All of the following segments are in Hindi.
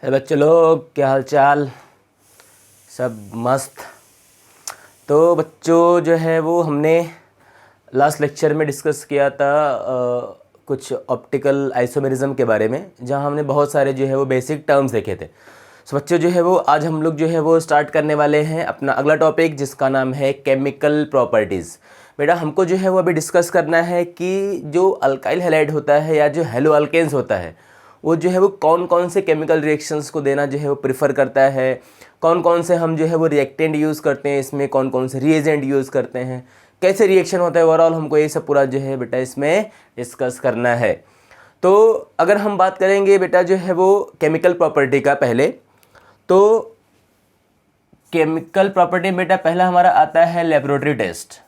है बच्चों लोग, क्या हाल चाल। सब मस्त। तो बच्चों जो है वो हमने लास्ट लेक्चर में डिस्कस किया था कुछ ऑप्टिकल आइसोमेरिज्म के बारे में, जहां हमने बहुत सारे जो है वो बेसिक टर्म्स देखे थे। सो बच्चों जो है वो आज हम लोग जो है वो स्टार्ट करने वाले हैं अपना अगला टॉपिक, जिसका नाम है केमिकल प्रॉपर्टीज़। बेटा हमको जो है वो अभी डिस्कस करना है कि जो अल्काइल हैलाइड होता है या जो हेलो अल्केन्स होता है, वो जो है वो कौन कौन से केमिकल रिएक्शंस को देना जो है वो प्रेफर करता है, कौन कौन से हम जो है वो रिएक्टेंट यूज़ करते हैं, इसमें कौन कौन से रिएजेंट यूज़ करते हैं, कैसे रिएक्शन होता है, ओवरऑल हमको ये सब पूरा जो है बेटा इसमें डिस्कस करना है। तो अगर हम बात करेंगे बेटा जो है वो केमिकल प्रॉपर्टी का, पहले तो केमिकल प्रॉपर्टी बेटा पहला हमारा आता है लेबोरेटरी टेस्ट।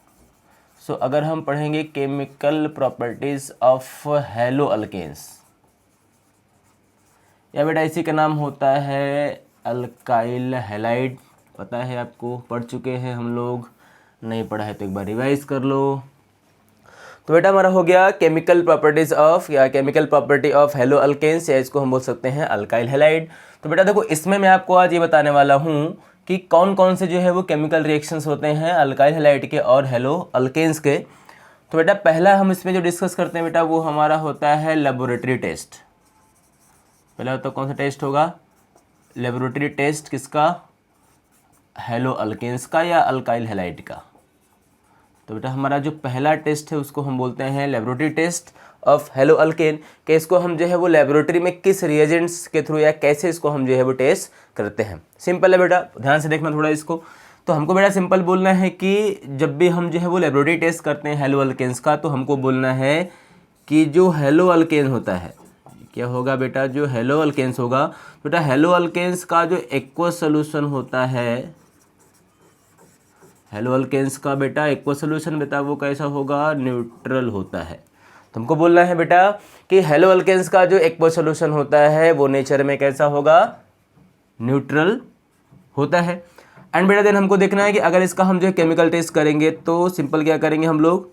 सो अगर हम पढ़ेंगे chemical properties of haloalkanes, या बेटा इसी का नाम होता है अल्काइल हैलाइड। पता है आपको, पढ़ चुके हैं हम लोग, नहीं पढ़ा है तो एक बार रिवाइज कर लो। तो बेटा हमारा हो गया केमिकल प्रॉपर्टीज ऑफ या chemical property of haloalkanes, या इसको हम बोल सकते हैं अल्काइल हैलाइड। तो बेटा देखो, इसमें मैं आपको आज ये बताने वाला हूँ कि कौन कौन से जो है वो केमिकल रिएक्शंस होते हैं अल्काइल हैलाइड के और हेलो अल्केन्स के। तो बेटा पहला हम इसमें जो डिस्कस करते हैं बेटा वो हमारा होता है लेबोरेटरी टेस्ट। पहला तो कौन सा टेस्ट होगा? लेबोरेटरी टेस्ट किसका? हेलो अल्केन्स का या अल्काइल हैलाइड का। तो बेटा हमारा जो पहला टेस्ट है उसको हम बोलते हैं laboratory test of haloalkane, कि इसको हम जो है वो लेबोरेटरी में किस रिएजेंट्स के थ्रू या कैसे इसको हम जो है वो टेस्ट करते हैं। सिंपल है बेटा, ध्यान से देखना थोड़ा इसको। तो हमको बेटा सिंपल बोलना है कि जब भी हम जो है वो लेबोरेटरी टेस्ट करते हैं हेलो अल्केन्स का, तो हमको बोलना है कि जो हेलो अल्केन होता है, क्या होगा बेटा? जो हेलो अल्केन्स होगा बेटा, हेलो अल्केन्स का जो एक्वस सोल्यूशन होता है, हेलो अल्केन्स का बेटा एक्वस सोल्यूशन बेटा वो कैसा होगा? न्यूट्रल होता है। तो हमको बोलना है बेटा कि हेलो अल्केन्स का जो एक्वस सोल्यूशन होता है वो नेचर में कैसा होगा? न्यूट्रल होता है। एंड बेटा देन हमको देखना है कि अगर इसका हम जो है केमिकल टेस्ट करेंगे तो सिंपल क्या करेंगे हम लोग?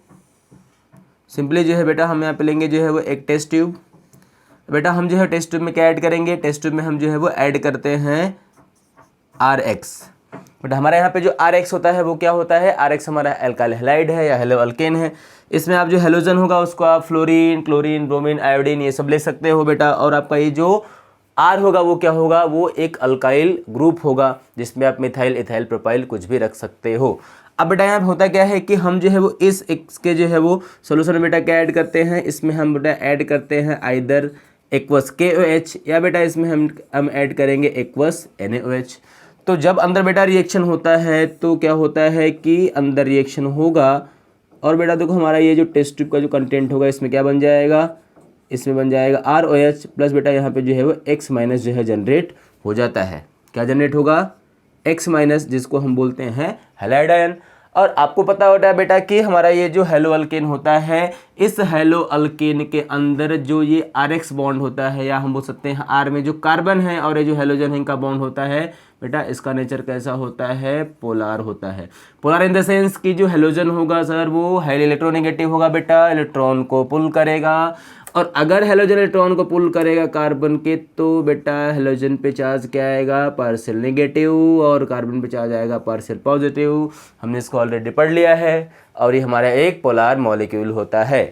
सिंपली जो है बेटा हम यहाँ पे लेंगे जो है वो एक टेस्ट ट्यूब। बेटा हम जो है टेस्ट ट्यूब में क्या ऐड करेंगे? टेस्ट ट्यूब में हम जो है वो ऐड करते हैं RX। बेटा हमारे यहाँ पे जो RX होता है वो क्या होता है? RX हमारा अल्काइल हैलाइड है या हेलो अल्केन है। इसमें आप जो हेलोजन होगा उसको आप फ्लोरीन, क्लोरीन, ब्रोमीन, आयोडीन ये सब ले सकते हो बेटा। और आपका ये जो R होगा वो क्या होगा? वो एक अल्काइल ग्रुप होगा जिसमें आप मिथाइल, इथाइल, प्रोपाइल कुछ भी रख सकते हो। अब बेटा यहाँ होता क्या है कि हम जो है वो इसके जो है वो सोल्यूशन में बेटा क्या ऐड करते हैं? इसमें हम बेटा ऐड करते हैं आइदर एक्वस KOH या बेटा इसमें हम ऐड करेंगे एक्वस NaOH। तो जब अंदर बेटा रिएक्शन होता है तो क्या होता है कि अंदर रिएक्शन होगा और बेटा देखो हमारा ये जो टेस्ट ट्यूब का जो कंटेंट होगा इसमें क्या बन जाएगा? इसमें बन जाएगा ROH प्लस बेटा यहाँ पे जो है वो X माइनस जो है जनरेट हो जाता है। क्या जनरेट होगा? X माइनस, जिसको हम बोलते हैं हैलाइड आयन। और आपको पता होता है बेटा कि हमारा ये जो हेलो अल्केन होता है, इस हेलो अल्केन के अंदर जो ये RX बॉन्ड होता है, या हम बोल सकते हैं R में जो कार्बन है और ये जो हेलोजन है इनका बॉन्ड होता है बेटा, इसका नेचर कैसा होता है? पोलर होता है। पोलर इन द सेंस कि जो हेलोजन होगा सर वो हाईली इलेक्ट्रोनेगेटिव होगा बेटा, इलेक्ट्रॉन को पुल करेगा। और अगर हेलोजन इलेक्ट्रॉन को पुल करेगा कार्बन के, तो बेटा हेलोजन पे चार्ज क्या आएगा? पार्शियल नेगेटिव, और कार्बन पे चार्ज आएगा पार्शियल पॉजिटिव। हमने इसको ऑलरेडी पढ़ लिया है और ये हमारा एक पोलर मॉलिक्यूल होता है।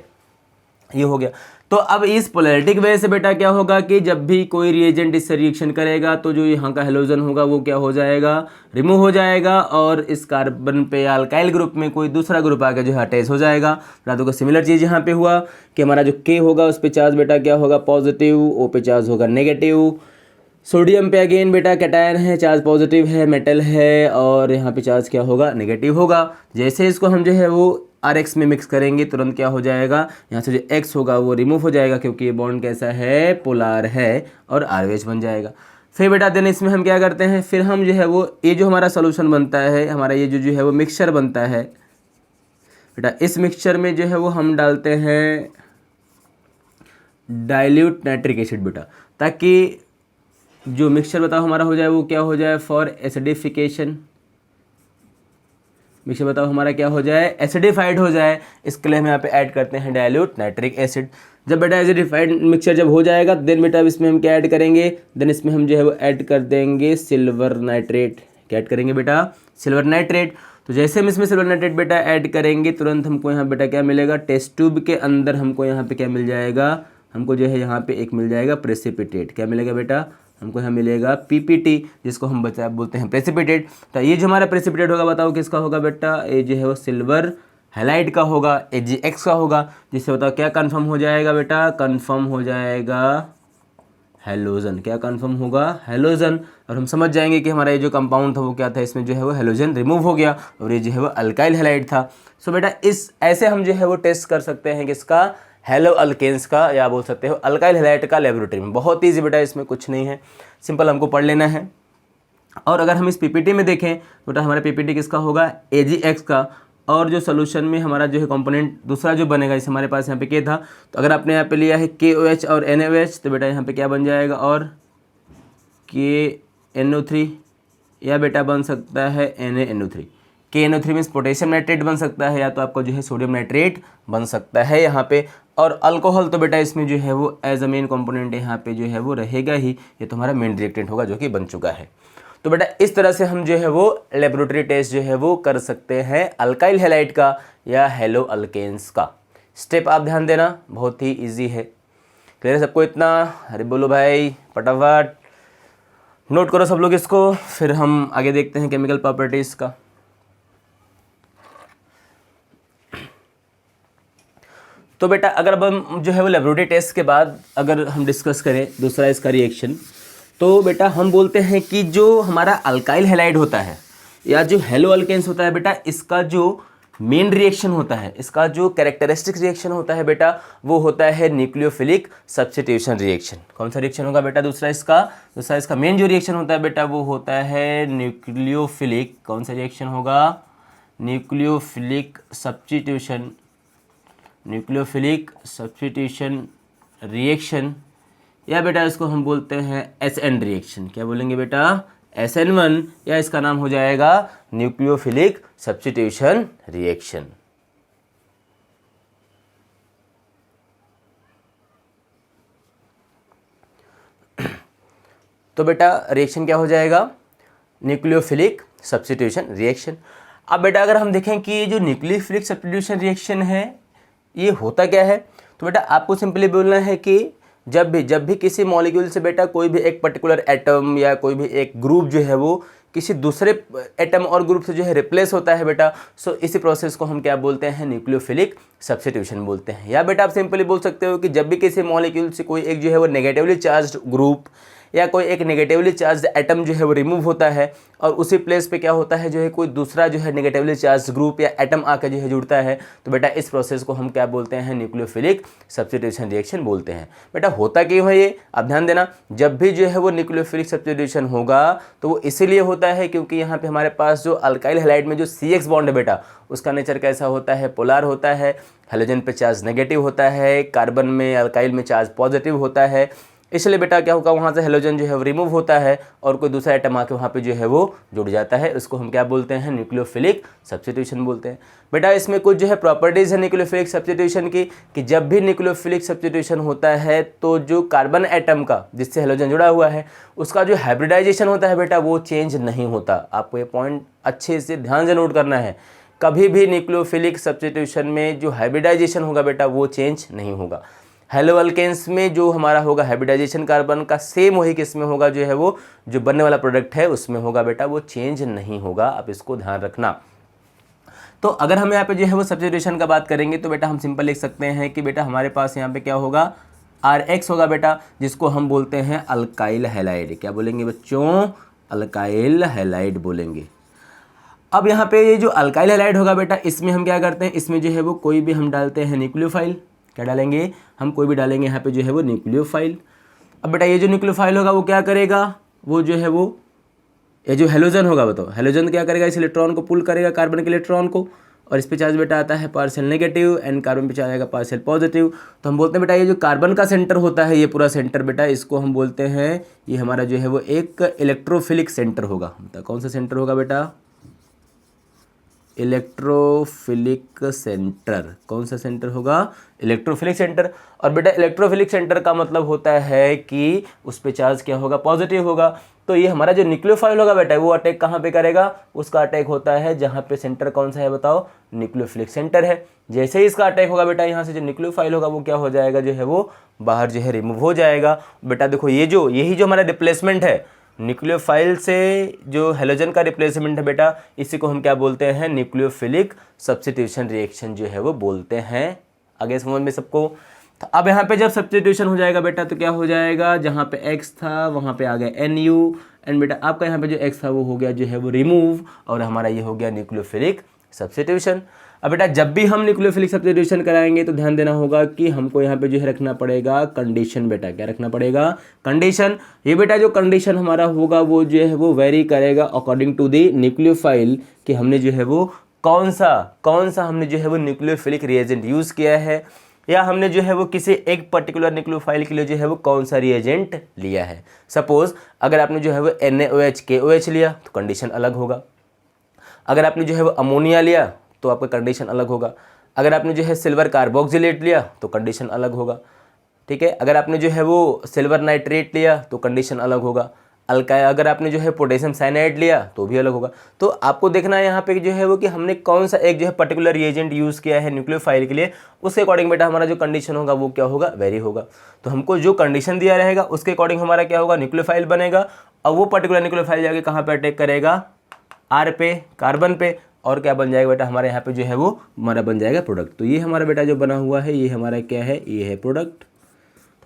ये हो गया। तो अब इस पोलैरिटी की वजह से बेटा क्या होगा कि जब भी कोई रिएजेंट इससे रिएक्शन करेगा तो जो यहाँ का हेलोजन होगा वो क्या हो जाएगा? रिमूव हो जाएगा, और इस कार्बन पे या अल्काइल ग्रुप में कोई दूसरा ग्रुप आके जो है अटैच हो जाएगा। रातों का सिमिलर चीज़ यहाँ पे हुआ कि हमारा जो K होगा उस पर चार्ज बेटा क्या होगा? पॉजिटिव, O पे चार्ज होगा नेगेटिव। सोडियम पे अगेन बेटा कैटायन है, चार्ज पॉजिटिव है, मेटल है, और यहाँ पे चार्ज क्या होगा? नेगेटिव होगा। जैसे इसको हम जो है वो RX में मिक्स करेंगे तुरंत क्या हो जाएगा? यहाँ से जो X होगा वो रिमूव हो जाएगा क्योंकि ये बॉन्ड कैसा है? पोलर है, और RH बन जाएगा। फिर बेटा देन इसमें हम क्या करते हैं? फिर हम जो है वो ये जो हमारा सोल्यूशन बनता है, हमारा ये जो है वो मिक्सचर बनता है बेटा, इस मिक्सचर में जो है वो हम डालते हैं डाइल्यूट नाइट्रिक एसिड बेटा, ताकि जो मिक्सचर बताओ हमारा हो जाए वो क्या हो जाए? For acidification. मिक्सचर बताओ हमारा क्या हो जाए, एसिडिफाइड हो जाए। इसके लिए हम यहाँ पे ऐड करते हैं डाइल्यूट नाइट्रिक एसिड। जब बेटा एसिडिफाइड मिक्सचर जब हो जाएगा देन बेटा अब इसमें हम क्या ऐड करेंगे, देन इसमें हम जो है वो ऐड कर देंगे सिल्वर नाइट्रेट। क्या ऐड करेंगे बेटा, सिल्वर नाइट्रेट। तो जैसे हम इसमें सिल्वर नाइट्रेट बेटा ऐड करेंगे तुरंत हमको यहाँ बेटा क्या मिलेगा, टेस्ट ट्यूब के अंदर हमको यहाँ पे क्या मिल जाएगा, हमको जो है यहाँ पे एक मिल जाएगा प्रेसिपिटेट। क्या मिलेगा बेटा, हमको यहाँ मिलेगा पीपीटी, जिसको हम बचा बोलते हैं प्रेसिपिटेट। तो ये जो हमारा प्रेसिपिटेट होगा बताओ किसका होगा बेटा, ये जो है वो सिल्वर हैलाइड का होगा, AgX का होगा। जिससे बताओ क्या कन्फर्म हो जाएगा बेटा, कन्फर्म हो जाएगा हेलोजन। क्या कन्फर्म होगा, हेलोजन। और हम समझ जाएंगे कि हमारा ये जो कंपाउंड था वो क्या था, इसमें जो है वो हेलोजन रिमूव हो गया और ये जो है वो अल्काइल हैलाइड था। सो बेटा इस ऐसे हम जो है वो टेस्ट कर सकते हैं किसका, हेलो अल्केन्स का, या बोल सकते हो अल्काइल हैलाइड का लेबोरेटरी में। बहुत ईजी बेटा, इसमें कुछ नहीं है, सिंपल हमको पढ़ लेना है। और अगर हम इस पीपीटी में देखें बेटा हमारा पीपीटी किसका होगा, AgX का। और जो सोल्यूशन में हमारा जो है कंपोनेंट दूसरा जो बनेगा, जैसे हमारे पास यहाँ पे K था तो अगर आपने यहाँ पे लिया है KOH और NaOH तो बेटा यहाँ पे क्या बन जाएगा, और KNO3, या बेटा बन सकता है NaNO3। KNO3 means potassium nitrate बन सकता है, या तो आपका जो है सोडियम नाइट्रेट बन सकता है यहाँ पे। और अल्कोहल तो बेटा इसमें जो है वो एज अ मेन कंपोनेंट यहाँ पे जो है वो रहेगा ही, ये तो हमारा मेन रिएक्टेंट होगा जो कि बन चुका है। तो बेटा इस तरह से हम जो है वो लेबोरेटरी टेस्ट जो है वो कर सकते हैं अल्काइल हैलाइड का या हेलो अल्केन्स का। स्टेप आप ध्यान देना, बहुत ही ईजी है। क्लियर है सबको इतना, अरे बोलो भाई फटाफट नोट करो सब लोग इसको, फिर हम आगे देखते हैं केमिकल प्रॉपर्टीज का। तो बेटा अगर अब हम जो है वो लेबोरेटरी टेस्ट के बाद अगर हम डिस्कस करें दूसरा इसका रिएक्शन, तो बेटा हम बोलते हैं कि जो हमारा अल्काइल हैलाइड होता है या जो हेलो अल्केन्स होता है बेटा, इसका जो मेन रिएक्शन होता है, इसका जो कैरेक्टरिस्टिक रिएक्शन होता है बेटा वो होता है न्यूक्लियोफिलिक सब्स्टिट्यूशन रिएक्शन। कौन सा रिएक्शन होगा बेटा, दूसरा इसका मेन जो रिएक्शन होता है बेटा वो होता है न्यूक्लियोफिलिक, कौन सा रिएक्शन होगा, न्यूक्लियोफिलिक सब्स्टिट्यूशन रिएक्शन, या बेटा इसको हम बोलते हैं SN रिएक्शन। क्या बोलेंगे बेटा, SN1, या इसका नाम हो जाएगा न्यूक्लियोफिलिक सब्स्टिट्यूशन रिएक्शन। तो बेटा रिएक्शन क्या हो जाएगा, न्यूक्लियोफिलिक सब्स्टिट्यूशन रिएक्शन। अब बेटा अगर हम देखें कि ये जो न्यूक्लियोफिलिक सब्स्टिट्यूशन रिएक्शन है ये होता क्या है, तो बेटा आपको सिंपली बोलना है कि जब भी किसी मॉलिक्यूल से बेटा कोई भी एक पर्टिकुलर एटम या कोई भी एक ग्रुप जो है वो किसी दूसरे एटम और ग्रुप से जो है रिप्लेस होता है बेटा, सो इसी प्रोसेस को हम क्या बोलते हैं, न्यूक्लियोफिलिक सब्स्टिट्यूशन बोलते हैं। या बेटा आप सिंपली बोल सकते हो कि जब भी किसी मॉलिक्यूल से कोई एक जो है वो नेगेटिवली चार्ज्ड ग्रुप या कोई एक नेगेटिवली चार्ज्ड एटम जो है वो रिमूव होता है और उसी प्लेस पे क्या होता है जो है कोई दूसरा जो है नेगेटिवली चार्ज्ड ग्रुप या एटम आकर जो है जुड़ता है, तो बेटा इस प्रोसेस को हम क्या बोलते हैं, न्यूक्लियोफिलिक सब्स्टिट्यूशन रिएक्शन बोलते हैं। बेटा होता क्यों है ये, आप ध्यान देना, जब भी जो है वो न्यूक्लियोफिलिक सब्स्टिट्यूशन होगा तो वो इसीलिए होता है क्योंकि यहाँ पे हमारे पास जो अल्काइल हैलाइड में जो CX बॉन्ड है बेटा उसका नेचर कैसा होता है, पोलर होता है, हेलोजन पे चार्ज नेगेटिव होता है, कार्बन में अल्काइल में चार्ज पॉजिटिव होता है। इसलिए बेटा क्या होगा, वहाँ से हेलोजन जो है वो रिमूव होता है और कोई दूसरा एटम आके वहाँ पे जो है वो जुड़ जाता है, उसको हम क्या बोलते हैं, न्यूक्लियोफिलिक सब्स्टिट्यूशन बोलते हैं। बेटा इसमें कुछ जो है प्रॉपर्टीज़ है न्यूक्लियोफिलिक सब्स्टिट्यूशन की, कि जब भी न्यूक्लियोफिलिक सब्स्टिट्यूशन होता है तो जो कार्बन एटम का जिससे हेलोजन जुड़ा हुआ है उसका जो हाइब्रिडाइजेशन होता है बेटा वो चेंज नहीं होता। आपको ये पॉइंट अच्छे से ध्यान से नोट करना है, कभी भी न्यूक्लियोफिलिक सब्स्टिट्यूशन में जो हाइब्रिडाइजेशन होगा बेटा वो चेंज नहीं होगा। हेलो अल्केन्स में जो हमारा होगा हाइब्रिडाइजेशन कार्बन का सेम वही किस में होगा, जो है वो जो बनने वाला प्रोडक्ट है उसमें होगा बेटा, वो चेंज नहीं होगा, आप इसको ध्यान रखना। तो अगर हम यहाँ पे जो है वो सब्स्टिट्यूशन का बात करेंगे तो बेटा हम सिंपल लिख सकते हैं कि बेटा हमारे पास यहाँ पे क्या होगा, RH होगा बेटा, जिसको हम बोलते हैं अल्काइल हैलाइड। क्या बोलेंगे बच्चों, अल्काइल हैलाइड बोलेंगे। अब यहाँ पे ये जो अल्काइल हैलाइड होगा बेटा इसमें हम क्या करते हैं, इसमें जो है वो कोई भी हम डालते हैं न्यूक्लियोफाइल। क्या डालेंगे, हम कोई भी डालेंगे यहाँ पे जो है वो न्यूक्लियोफाइल। अब बेटा ये जो न्यूक्लियोफाइल होगा वो क्या करेगा, वो जो है वो ये जो हेलोजन होगा बताओ, हेलोजन क्या करेगा, इस इलेक्ट्रॉन को पुल करेगा कार्बन के इलेक्ट्रॉन को, और इस पे चार्ज बेटा आता है पार्शियल नेगेटिव एंड कार्बन पे चार्ज आएगा पार्शियल पॉजिटिव। तो हम बोलते हैं बेटा ये जो कार्बन का सेंटर होता है, ये पूरा सेंटर बेटा इसको हम बोलते हैं, ये हमारा जो है वो एक इलेक्ट्रोफिलिक सेंटर होगा। कौन सा सेंटर होगा बेटा, इलेक्ट्रोफिलिक सेंटर। कौन सा सेंटर होगा? Electrophilic centre. और बेटा इलेक्ट्रोफिलिक सेंटर का मतलब होता है कि उस पे चार्ज क्या होगा? पॉजिटिव होगा। तो ये हमारा जो न्यूक्लियोफाइल होगा बेटा वो अटैक कहाँ पे करेगा? उसका अटैक होता है जहाँ पे सेंटर कौन सा है बताओ? न्यूक्लियोफिलिक सेंटर है। जैसे ही इसका अटैक होगा बेटा यहाँ से जो न्यूक्लियोफाइल होगा वो क्या हो जाएगा? जो है वो बाहर जो है रिमूव हो जाएगा। बेटा देखो यही जो हमारा रिप्लेसमेंट है न्यूक्लियोफाइल से, जो हेलोजन का रिप्लेसमेंट है बेटा, इसी को हम क्या बोलते हैं? न्यूक्लियोफिलिक सब्स्टिट्यूशन रिएक्शन जो है वो बोलते हैं। आगे समझ में सबको? तो अब यहाँ पे जब सब्स्टिट्यूशन हो जाएगा बेटा तो क्या हो जाएगा? जहाँ पे x था वहाँ पे आ गया Nu, एंड बेटा आपका यहाँ पे जो x था वो हो गया जो है वो रिमूव, और हमारा ये हो गया न्यूक्लियोफिलिक सब्स्टिट्यूशन। अब बेटा जब भी हम न्यूक्लियोफिलिक सब्स्टिट्यूशन कराएंगे तो ध्यान देना होगा कि हमको यहाँ पे जो है रखना पड़ेगा कंडीशन। बेटा क्या रखना पड़ेगा? कंडीशन। ये बेटा जो कंडीशन हमारा होगा वो जो है वो वेरी करेगा अकॉर्डिंग टू द न्यूक्लियोफाइल, कि हमने जो है वो कौन सा हमने जो है वो न्यूक्लियोफिलिक रिएजेंट यूज़ किया है, या हमने जो है वो किसी एक पर्टिकुलर न्यूक्लियोफाइल के लिए जो है वो कौन सा रिएजेंट लिया है। सपोज अगर आपने जो है वो NaOH KOH लिया तो कंडीशन अलग होगा। अगर आपने जो है वो अमोनिया लिया तो आपका कंडीशन अलग होगा। अगर आपने जो है सिल्वर कार्बोक्सिलेट लिया तो कंडीशन अलग होगा। ठीक है, अगर आपने जो है वो सिल्वर नाइट्रेट लिया तो कंडीशन अलग होगा। अगर आपने जो है पोटेशियम साइनाइड लिया तो भी अलग होगा। तो आपको देखना है यहाँ पे जो है वो कि हमने कौन सा एक जो है पर्टिकुलर रिएजेंट यूज़ किया है न्यूक्लियोफाइल के लिए, उसके अकॉर्डिंग बेटा हमारा जो कंडीशन होगा वो क्या होगा? वेरी होगा। तो हमको जो कंडीशन दिया रहेगा उसके अकॉर्डिंग हमारा क्या होगा? न्यूक्लियोफाइल बनेगा, और वो पर्टिकुलर न्यूक्लियोफाइल जाके कहाँ पर अटैक करेगा? R पे, कार्बन पे, और क्या बन जाएगा बेटा? हमारे यहाँ पे जो है वो हमारा बन जाएगा प्रोडक्ट। तो ये हमारा बेटा जो बना हुआ है ये हमारा क्या है? ये है प्रोडक्ट,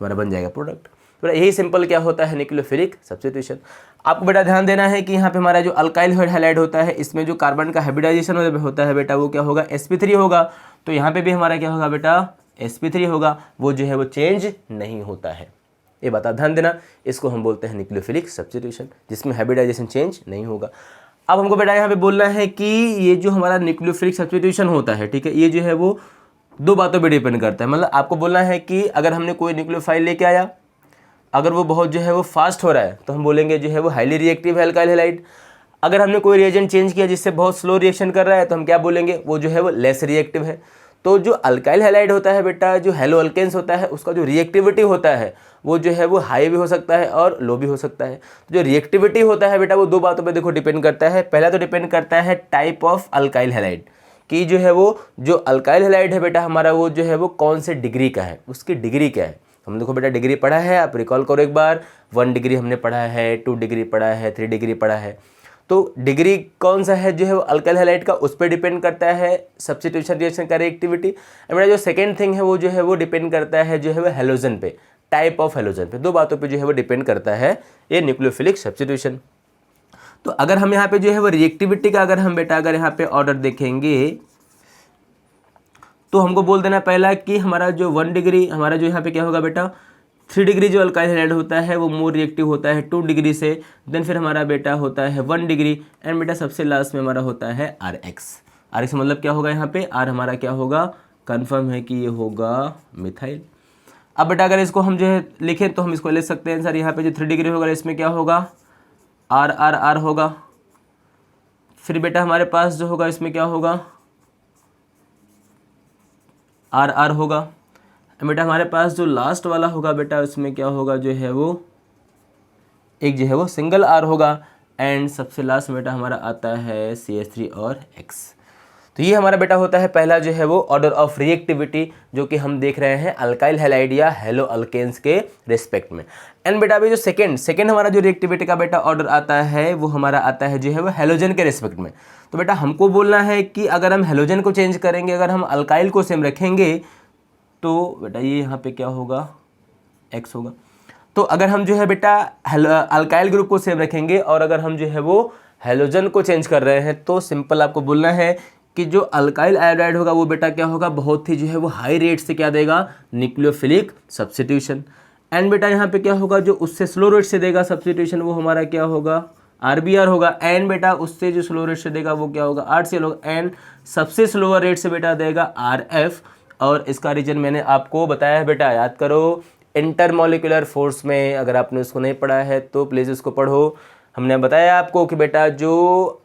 हमारा बन जाएगा प्रोडक्ट। तो यही सिंपल क्या होता है? Nucleophilic substitution. आपको बेटा ध्यान देना है कि यहाँ पे हमारा जो अल्काइल हैलाइड होता है इसमें जो कार्बन का हाइब्रिडाइजेशन होता है बेटा वो क्या होगा? sp3 होगा। तो यहाँ पे भी हमारा क्या होगा बेटा? sp3 होगा। वो जो है वो चेंज नहीं होता है। ये बात ध्यान देना, इसको हम बोलते हैं न्यूक्लियोफिलिक सब्स्टिट्यूशन, जिसमें हाइब्रिडाइजेशन चेंज नहीं होगा। अब हमको बेटा यहाँ पे बोलना है कि ये जो हमारा न्यूक्लियोफिलिक सब्स्टिट्यूशन होता है, ठीक है, ये जो है वो दो बातों पे डिपेंड करता है। मतलब आपको बोलना है कि अगर हमने कोई न्यूक्लियोफाइल लेके आया, अगर वो बहुत जो है वो फास्ट हो रहा है तो हम बोलेंगे जो है वो हाईली रिएक्टिव है अल्काइल हैलाइड। अगर हमने कोई रिएजेंट चेंज किया जिससे बहुत स्लो रिएक्शन कर रहा है तो हम क्या बोलेंगे? वो जो है वो लेस रिएक्टिव है। तो जो अल्काइल हैलाइड होता है बेटा, जो हेलो अल्केन्स होता है, उसका जो रिएक्टिविटी होता है वो जो है वो हाई भी हो सकता है और लो भी हो सकता है। तो जो रिएक्टिविटी होता है बेटा वो दो बातों पे देखो डिपेंड करता है। पहला तो डिपेंड करता है टाइप ऑफ अल्काइल हैलाइड, कि जो है वो जो अल्काइल हैलाइड है बेटा हमारा वो जो है वो कौन से डिग्री का है, उसकी डिग्री क्या है। हम देखो बेटा डिग्री पढ़ा है, आप रिकॉल करो एक बार। 1 डिग्री हमने पढ़ा है, 2 डिग्री पढ़ा है, 3 डिग्री पढ़ा है। तो डिग्री कौन सा है जो है वो अल्काइल हैलाइड का, उस पर डिपेंड करता है सब्स्टिट्यूशन रिएक्शन का रिएक्टिविटी। मेरा जो सेकेंड थिंग है वो जो है वो डिपेंड करता है जो है वो हेलोजन पे, टाइप ऑफ हेलोजन पे। दो बातों पे जो है वो डिपेंड करता है ये न्यूक्लियोफिलिक सब्स्टिट्यूशन। तो अगर हम यहाँ पे जो है वो रिएक्टिविटी का अगर हम बेटा अगर यहाँ पे ऑर्डर देखेंगे तो हमको बोल देना पहला कि हमारा जो 1 डिग्री हमारा जो यहाँ पे क्या होगा बेटा? 3 डिग्री जो अल्काइल हैलाइड होता है वो मोर रिएक्टिव होता है 2 डिग्री से। देन फिर हमारा बेटा होता है 1 डिग्री, एंड बेटा सबसे लास्ट में हमारा होता है RX मतलब क्या होगा? यहाँ पे R हमारा क्या होगा? कन्फर्म है कि ये होगा मिथाइल। अब बेटा अगर इसको हम जो है लिखें तो हम इसको ले सकते हैं सर, यहाँ पे जो 3 डिग्री होगा इसमें क्या होगा? R होगा। फिर बेटा हमारे पास जो होगा इसमें क्या होगा? R होगा। बेटा हमारे पास जो लास्ट वाला होगा बेटा उसमें क्या होगा? जो है वो एक जो है वो सिंगल R होगा, एंड सबसे लास्ट बेटा हमारा आता है CH3 और X। तो ये हमारा बेटा होता है पहला जो है वो ऑर्डर ऑफ रिएक्टिविटी, जो कि हम देख रहे हैं अल्काइल हैलाइड या हेलो अल्केन्स के रिस्पेक्ट में। एंड बेटा अभी जो सेकेंड हमारा जो रिएक्टिविटी का बेटा ऑर्डर आता है वो हमारा आता है जो है वो हेलोजन के रिस्पेक्ट में। तो बेटा हमको बोलना है कि अगर हम हेलोजन को चेंज करेंगे, अगर हम अल्काइल को सेम रखेंगे तो बेटा ये यहाँ पे क्या होगा? X होगा। तो अगर हम जो है बेटा अल्काइल ग्रुप को सेम रखेंगे और अगर हम जो है वो हेलोजन को चेंज कर रहे हैं तो सिंपल आपको बोलना है कि जो अल्काइल आयोडाइड होगा वो बेटा क्या होगा? बहुत ही जो है वो हाई रेट से क्या देगा? Nucleophilic substitution. एंड बेटा यहाँ पे क्या होगा? जो उससे स्लो रेट से देगा सब्स्टिट्यूशन वो हमारा क्या होगा? RBR होगा। एंड बेटा उससे जो स्लो रेट से देगा वो क्या होगा? RCL होगा। एंड सबसे स्लोअर रेट से बेटा देगा RF। और इसका रीजन मैंने आपको बताया है बेटा, याद करो। इंटरमोलिकुलर फोर्स में अगर आपने उसको नहीं पढ़ा है तो प्लीज़ उसको पढ़ो। हमने बताया आपको कि बेटा जो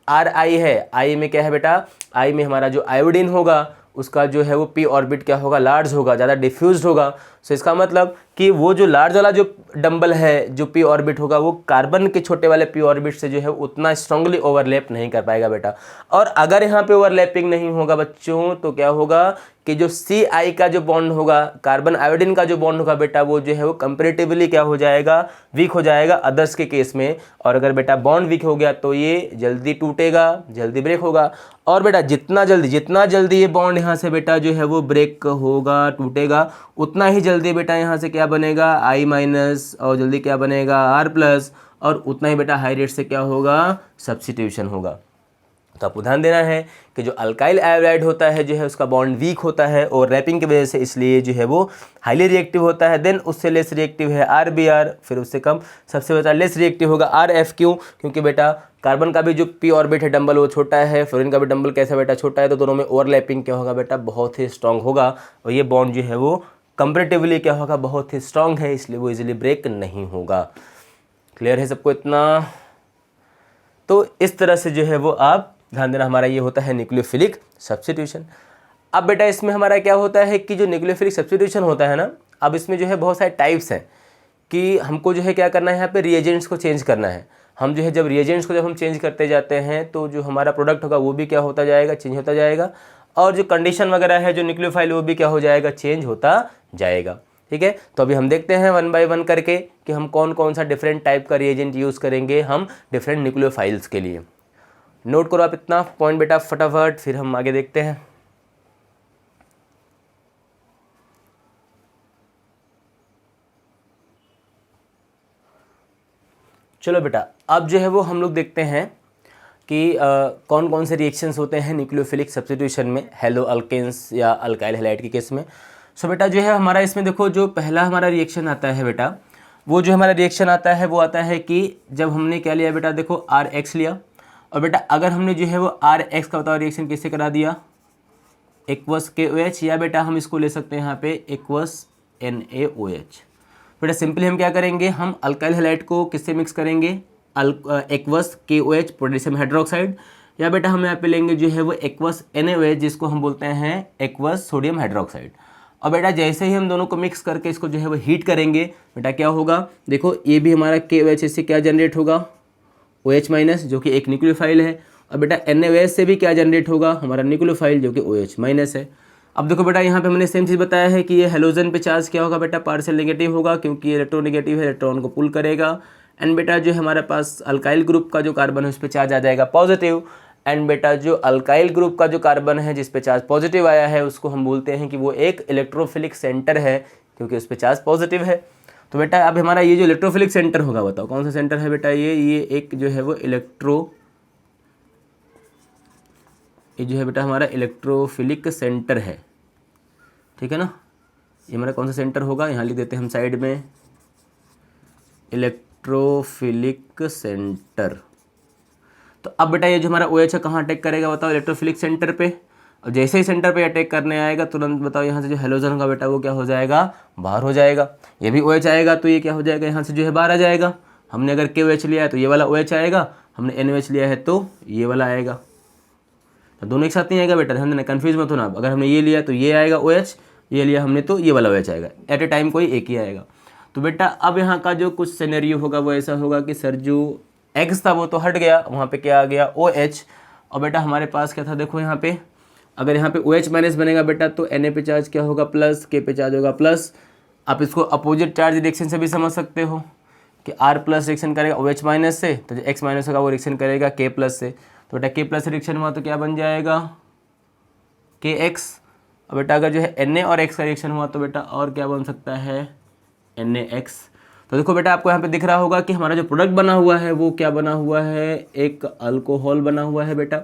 आर आई है, आई में क्या है बेटा, आई में हमारा जो आयोडीन होगा उसका जो है वो पी ऑर्बिट क्या होगा, लार्ज होगा, ज़्यादा डिफ्यूज्ड होगा। सो इसका मतलब कि वो जो लार्ज वाला जो डंबल है जो पी ऑर्बिट होगा वो कार्बन के छोटे वाले पी ऑर्बिट से जो है उतना स्ट्रांगली ओवरलैप नहीं कर पाएगा बेटा। और अगर यहाँ पे ओवरलैपिंग नहीं होगा बच्चों तो क्या होगा कि जो सी आई का जो बॉन्ड होगा, कार्बन आयोडीन का जो बॉन्ड होगा बेटा, वो जो है वो कंपेरेटिवली क्या हो जाएगा, वीक हो जाएगा अदर्स के केस में। और अगर बेटा बॉन्ड वीक हो गया तो ये जल्दी टूटेगा, जल्दी ब्रेक होगा। और बेटा जितना जल्दी ये बॉन्ड यहाँ से बेटा जो है वो ब्रेक होगा, टूटेगा, उतना ही जल्दी बेटा यहाँ से क्या बनेगा, आई माइनस, और जल्दी क्या बनेगा, आर प्लस, और उतना ही बेटा हाई रेट से क्या होगा, सब्स्टिट्यूशन होगा। तो आपको ध्यान देना है कि जो अल्काइल आयोडाइड होता है जो है उसका बॉन्ड वीक होता है और रैपिंग की वजह से, इसलिए जो है वो हाईली रिएक्टिव होता है। देन उससे लेस रिएक्टिव है आर बी आर, फिर उससे कम सबसे बेटा लेस रिएक्टिव होगा आर एफ। क्यों? क्योंकि बेटा कार्बन का भी जो पी ऑर्बिट है डंबल वो छोटा है, फ्लोरीन का भी डंबल कैसा बेटा छोटा है, तो दोनों में ओवरलैपिंग क्या होगा बेटा, बहुत ही स्ट्रांग होगा। और ये बॉन्ड जो है वो कंपेरेटिवली क्या होगा, बहुत ही स्ट्रांग है, इसलिए वो इजीली ब्रेक नहीं होगा। क्लियर है सबको इतना? तो इस तरह से जो है वो आप ध्यान देना, हमारा ये होता है न्यूक्लियोफिलिक सब्स्टिट्यूशन। अब बेटा इसमें हमारा क्या होता है कि जो न्यूक्लियोफिलिक सब्स्टिट्यूशन होता है ना, अब इसमें जो है बहुत सारे टाइप्स हैं कि हमको जो है क्या करना है, यहाँ पे रिएजेंट्स को चेंज करना है। हम जो है जब रिएजेंट्स को जब हम चेंज करते जाते हैं तो जो हमारा प्रोडक्ट होगा वो भी क्या होता जाएगा, चेंज होता जाएगा, और जो कंडीशन वगैरह है जो न्यूक्लियोफाइल वो भी क्या हो जाएगा, चेंज होता जाएगा। ठीक है, तो अभी हम देखते हैं वन बाय वन करके कि हम कौन कौन सा डिफरेंट टाइप का रिएजेंट यूज़ करेंगे हम डिफरेंट न्यूक्लियोफाइल्स के लिए। नोट करो आप इतना पॉइंट बेटा फटाफट, फिर हम आगे देखते हैं। चलो बेटा अब जो है वो हम लोग देखते हैं कि कौन कौन से रिएक्शंस होते हैं न्यूक्लियोफिलिक सब्स्टिट्यूशन में हेलो अल्केन्स या अल्काइल हैलाइड के केस में। सो बेटा जो है हमारा इसमें देखो जो पहला हमारा रिएक्शन आता है बेटा, वो जो हमारा रिएक्शन आता है वो आता है कि जब हमने क्या लिया बेटा, देखो आर एक्स लिया, और बेटा अगर हमने जो है वो आर एक्स का बताओ रिएक्शन किससे करा दिया, एक्वस के ओ एच, या बेटा हम इसको ले सकते हैं यहाँ पे aqueous N A O H. बेटा सिंपली हम क्या करेंगे, हम अल्काइल हैलाइड को किससे मिक्स करेंगे, एक्वस के ओ एच पोटेशियम हाइड्रोक्साइड, या बेटा हम यहाँ पे लेंगे जो है वो aqueous N A O H जिसको हम बोलते हैं एक्वस सोडियम हाइड्रोक्साइड। और बेटा जैसे ही हम दोनों को मिक्स करके इसको जो है वो हीट करेंगे बेटा क्या होगा, देखो ये भी हमारा के ओ एच इससे क्या जनरेट होगा, ओ एच माइनस जो कि एक न्यूक्लियोफाइल है, और बेटा एन ए ओ एच से भी क्या जनरेट होगा, हमारा न्यूक्लियोफाइल जो कि ओ एच माइनस है। अब देखो बेटा यहाँ पे हमने सेम चीज़ बताया है कि ये हेलोजन पे चार्ज क्या होगा बेटा, पार्शियल नेगेटिव होगा, क्योंकि ये इलेक्ट्रोनेगेटिव है, इलेक्ट्रॉन को पुल करेगा। एंड बेटा जो हमारे पास अल्काइल ग्रुप का जो कार्बन है उस पर चार्ज आ जाएगा पॉजिटिव। एंड बेटा जो अल्काइल ग्रुप का जो कार्बन है जिस पे चार्ज पॉजिटिव आया है उसको हम बोलते हैं कि वो एक इलेक्ट्रोफिलिक सेंटर है, क्योंकि उस पर चार्ज पॉजिटिव है। तो बेटा अब हमारा ये जो इलेक्ट्रोफिलिक सेंटर होगा बताओ कौन सा सेंटर है बेटा, ये एक जो है वो ये जो है बेटा हमारा इलेक्ट्रोफिलिक सेंटर है। ठीक है ना, ये हमारा कौन सा सेंटर होगा, यहाँ लिख देते हैं हम साइड में, इलेक्ट्रोफिलिक सेंटर। तो अब बेटा ये जो हमारा ओ एच है कहाँ अटैक करेगा बताओ, इलेक्ट्रोफिलिक सेंटर पे। और जैसे ही सेंटर पे अटैक करने आएगा तुरंत बताओ यहाँ से जो हेलोजन होगा बेटा वो क्या हो जाएगा, बाहर हो जाएगा। ये भी ओ एच आएगा तो ये क्या हो जाएगा, यहाँ से जो है बाहर आ जाएगा। हमने अगर के ओ एच लिया है तो ये वाला ओ एच आएगा, हमने एन ओ एच लिया है तो ये वाला आएगा। तो दोनों एक साथ नहीं आएगा बेटा, ध्यान देना, कन्फ्यूज मत होना। अगर हमने ये लिया तो ये आएगा ओ एच, ये लिया हमने तो ये वाला ओ एच आएगा, एट ए टाइम कोई एक ही आएगा। तो बेटा अब यहाँ का जो कुछ सिनेरियो होगा वो ऐसा होगा कि सर जो एक्स था वो तो हट गया, वहाँ पे क्या आ गया ओ एच। और बेटा हमारे पास क्या था, देखो यहाँ पे अगर यहाँ पे ओ एच माइनस बनेगा बेटा तो एन ए पे चार्ज क्या होगा प्लस, के पे चार्ज होगा प्लस। आप इसको अपोजिट चार्ज रिएक्शन से भी समझ सकते हो कि आर प्लस रिएक्शन करेगा ओ एच माइनस से, तो जो एक्स माइनस होगा वो रिएक्शन करेगा के प्लस से। तो बेटा के प्लस रिएक्शन हुआ तो क्या बन जाएगा, के एक्स। और बेटा अगर जो है एन ए और एक्स का रिएक्शन हुआ तो बेटा और क्या बन सकता है, एन ए एक्स। तो देखो बेटा आपको यहाँ पे दिख रहा होगा कि हमारा जो प्रोडक्ट बना हुआ है वो क्या बना हुआ है, एक अल्कोहल बना हुआ है बेटा।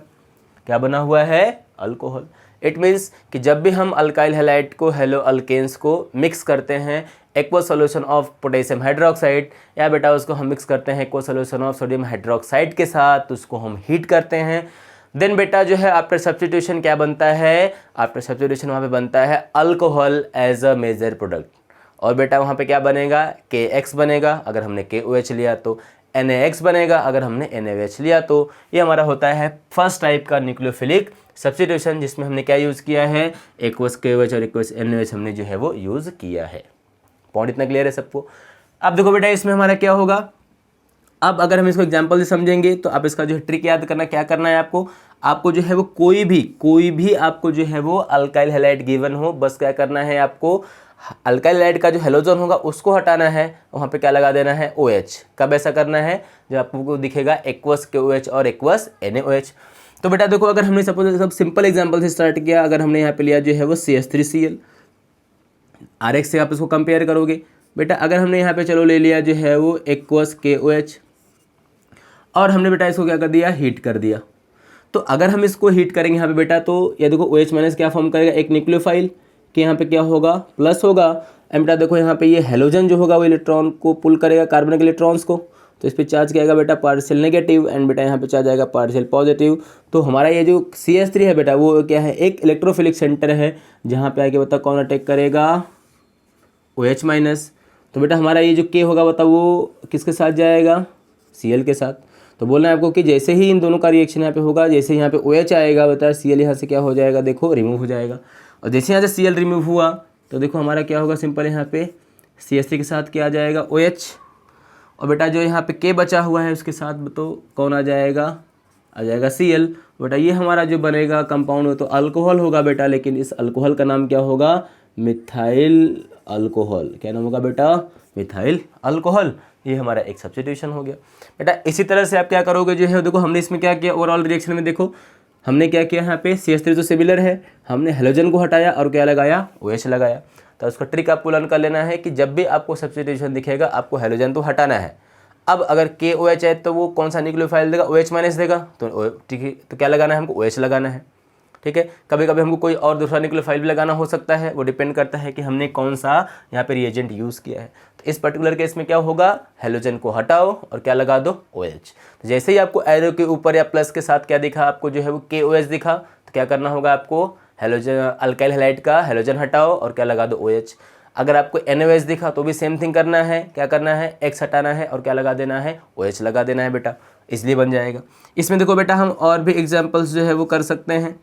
क्या बना हुआ है, अल्कोहल। इट मीन्स कि जब भी हम अल्काइल हैलाइड को हेलो अल्केन्स को मिक्स करते हैं aqua solution of potassium hydroxide, या बेटा उसको हम मिक्स करते हैं aqua solution of sodium hydroxide के साथ, तो उसको हम हीट करते हैं। देन बेटा जो है आफ्टर सब्स्टिट्यूशन क्या बनता है, आफ्टर सब्स्टिट्यूशन वहाँ पे बनता है alcohol as a major product. और बेटा वहाँ पे क्या बनेगा, के एक्स बनेगा। अगर हमने के ओ एच लिया तो NaX बनेगा अगर हमने NaOH लिया तो। ये हमारा होता है फर्स्ट टाइप का न्यूक्लियोफिलिक सब्स्टिट्यूशन, जिसमें हमने क्या यूज़ किया है, एक्वस KOH और एक्वस NaOH हमने जो है वो यूज़ किया है। पॉइंट इतना क्लियर है सबको। अब देखो बेटा इसमें हमारा क्या होगा, अब अगर हम इसको एग्जाम्पल से समझेंगे तो आप इसका जो है ट्रिक याद करना, क्या करना है आपको जो है वो कोई भी आपको जो है वो अल्काइल हैलाइड गिवन हो, बस क्या करना है आपको, अल्काइल हैलाइड का जो हेलोजन होगा उसको हटाना है, वहाँ पे क्या लगा देना है OH। कब ऐसा करना है, जब आपको दिखेगा एक्वस KOH और एक्वस NaOH। तो बेटा देखो अगर हमने सपोज सब सिंपल एग्जाम्पल से स्टार्ट किया, अगर हमने यहाँ पे लिया जो है वो CH3Cl, RX से आप इसको कंपेयर करोगे बेटा, अगर हमने यहाँ पे चलो ले लिया जो है वो एक्वस KOH और हमने बेटा इसको क्या कर दिया, हीट कर दिया। तो अगर हम इसको हीट करेंगे यहाँ पे बेटा, तो ये देखो OH माइनस क्या फॉर्म करेगा, एक न्यूक्लियोफाइल कि यहाँ पे क्या होगा, प्लस होगा। एंड बेटा देखो यहाँ पे ये हेलोजन जो होगा वो इलेक्ट्रॉन को पुल करेगा, कार्बन के इलेक्ट्रॉन्स को, तो इस पर चार्ज क्या आएगा बेटा, पार्शियल नेगेटिव, एंड बेटा यहाँ पे चार्ज आएगा पार्शियल पॉजिटिव। तो हमारा ये जो CH3 है बेटा वो क्या है, एक इलेक्ट्रोफिलिक सेंटर है, जहाँ पे आगे बता कौन अटैक करेगा, OH माइनस। तो बेटा हमारा ये जो K होगा बता वो किसके साथ जाएगा, Cl के साथ। तो बोलना है आपको कि जैसे ही इन दोनों का रिएक्शन यहाँ पे होगा, जैसे यहाँ पे OH आएगा बता Cl यहाँ से क्या हो जाएगा, देखो रिमूव हो जाएगा। और जैसे यहाँ से Cl रिमूव हुआ तो देखो हमारा क्या होगा, सिंपल यहाँ पे CH3 के साथ क्या आ जाएगा, OH। और बेटा जो यहाँ पे K बचा हुआ है उसके साथ तो कौन आ जाएगा Cl। बेटा ये हमारा जो बनेगा कंपाउंड हो तो अल्कोहल होगा बेटा, लेकिन इस अल्कोहल का नाम क्या होगा, मिथाइल अल्कोहल। क्या नाम होगा बेटा, मिथाइल अल्कोहल। ये हमारा एक सब्स्टिट्यूशन हो गया बेटा। इसी तरह से आप क्या करोगे जो है, देखो हमने इसमें क्या किया, ओवरऑल रिएक्शन में देखो हमने क्या किया, यहाँ पे CH3 तो सिमिलर है, हमने हेलोजन को हटाया और क्या लगाया, OH लगाया। तो उसका ट्रिक आपको लर्न कर लेना है कि जब भी आपको सब्स्टिट्यूशन दिखेगा आपको हेलोजन तो हटाना है। अब अगर KOH है तो वो कौन सा न्यूक्लियोफाइल देगा, OH माइनस देगा, तो ठीक है, तो क्या लगाना है हमको, OH लगाना है। ठीक है, कभी कभी हमको कोई और दूसरा न्यूक्लियोफाइल भी लगाना हो सकता है, वो डिपेंड करता है कि हमने कौन सा यहाँ पे रिएजेंट यूज़ किया है। तो इस पर्टिकुलर केस में क्या होगा, हेलोजन को हटाओ और क्या लगा दो, OH। तो जैसे ही आपको एरो के ऊपर या प्लस के साथ क्या दिखा, आपको जो है वो KOH दिखा, तो क्या करना होगा आपको, हेलोजन अल्काइल हैलाइड का हेलोजन हटाओ और क्या लगा दो, OH। अगर आपको NaOH दिखा तो भी सेम थिंग करना है, क्या करना है, X हटाना है और क्या लगा देना है, OH लगा देना है बेटा, इसलिए बन जाएगा। इसमें देखो बेटा हम और भी एग्जाम्पल्स जो है वो कर सकते हैं।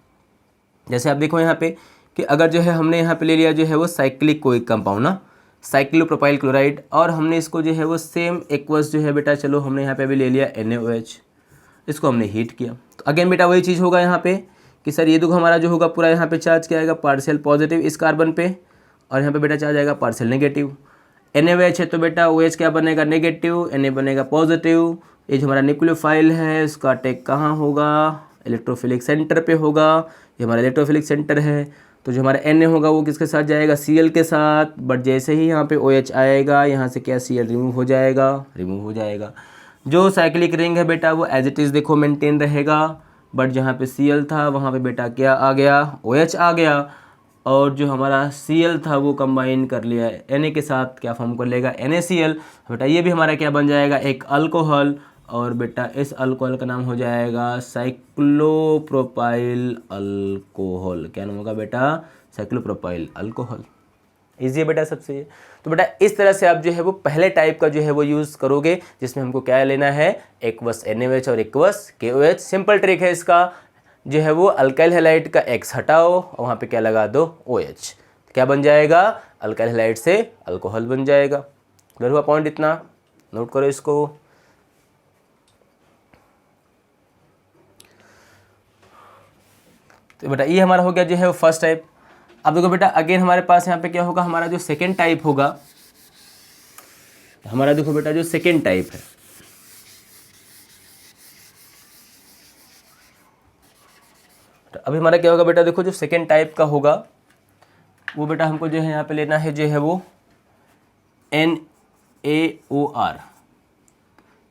जैसे आप देखो यहाँ पे कि अगर जो है हमने यहाँ पे ले लिया जो है वो साइक्लिक कोई कंपाउंड ना, साइक्लोप्रोपाइल क्लोराइड, और हमने इसको जो है वो सेम एक्वस जो है बेटा, चलो हमने यहाँ पे अभी ले लिया NaOH, इसको हमने हीट किया। तो अगेन बेटा वही चीज़ होगा यहाँ पे कि सर ये देखो हमारा जो होगा पूरा यहाँ पे चार्ज क्या आएगा, पार्शियल पॉजिटिव इस कार्बन पे, और यहाँ पे बेटा चार्ज आएगा पार्शियल नेगेटिव। NaOH है तो बेटा OH क्या बनेगा, नेगेटिव, Na बनेगा पॉजिटिव। ये जो हमारा न्यूक्लियोफाइल है इसका अटैक कहाँ होगा, इलेक्ट्रोफिलिक सेंटर पे होगा, ये हमारा इलेक्ट्रोफिलिक सेंटर है। तो जो हमारा Na होगा वो किसके साथ जाएगा, Cl के साथ। बट जैसे ही यहाँ पे OH आएगा यहाँ से क्या, Cl रिमूव हो जाएगा। जो साइक्लिक रिंग है बेटा वो एज इट इज़ देखो मेंटेन रहेगा, बट जहाँ पे Cl था वहाँ पे बेटा क्या आ गया, OH आ गया, और जो हमारा Cl था वो कंबाइन कर लिया Na के साथ, क्या फॉर्म कर लेगा, NaCl। बेटा ये भी हमारा क्या बन जाएगा, एक अल्कोहल, और बेटा इस अल्कोहल का नाम हो जाएगा साइक्लोप्रोपाइल अल्कोहल। क्या नाम होगा बेटा, साइक्लोप्रोपाइल अल्कोहल। ईजी है बेटा सबसे ये। तो बेटा इस तरह से आप जो है वो पहले टाइप का जो है वो यूज़ करोगे, जिसमें हमको क्या लेना है, एक्वस NaOH और एक्वस KOH। सिंपल ट्रिक है इसका, जो है वो अल्काइल हैलाइड का X हटाओ और वहाँ पे क्या लगा दो, OH। क्या बन जाएगा, अल्काइल हैलाइड से अल्कोहल बन जाएगा। क्लियर हुआ पॉइंट, इतना नोट करो इसको। तो बेटा ये हमारा हो गया जो है वो फर्स्ट टाइप। अब देखो बेटा अगेन हमारे पास यहाँ पे क्या होगा, हमारा जो सेकेंड टाइप होगा, हमारा देखो बेटा जो सेकेंड टाइप है, तो अभी हमारा क्या होगा बेटा, देखो जो सेकेंड टाइप का होगा वो बेटा हमको जो है यहाँ पे लेना है जो है वो NaOR।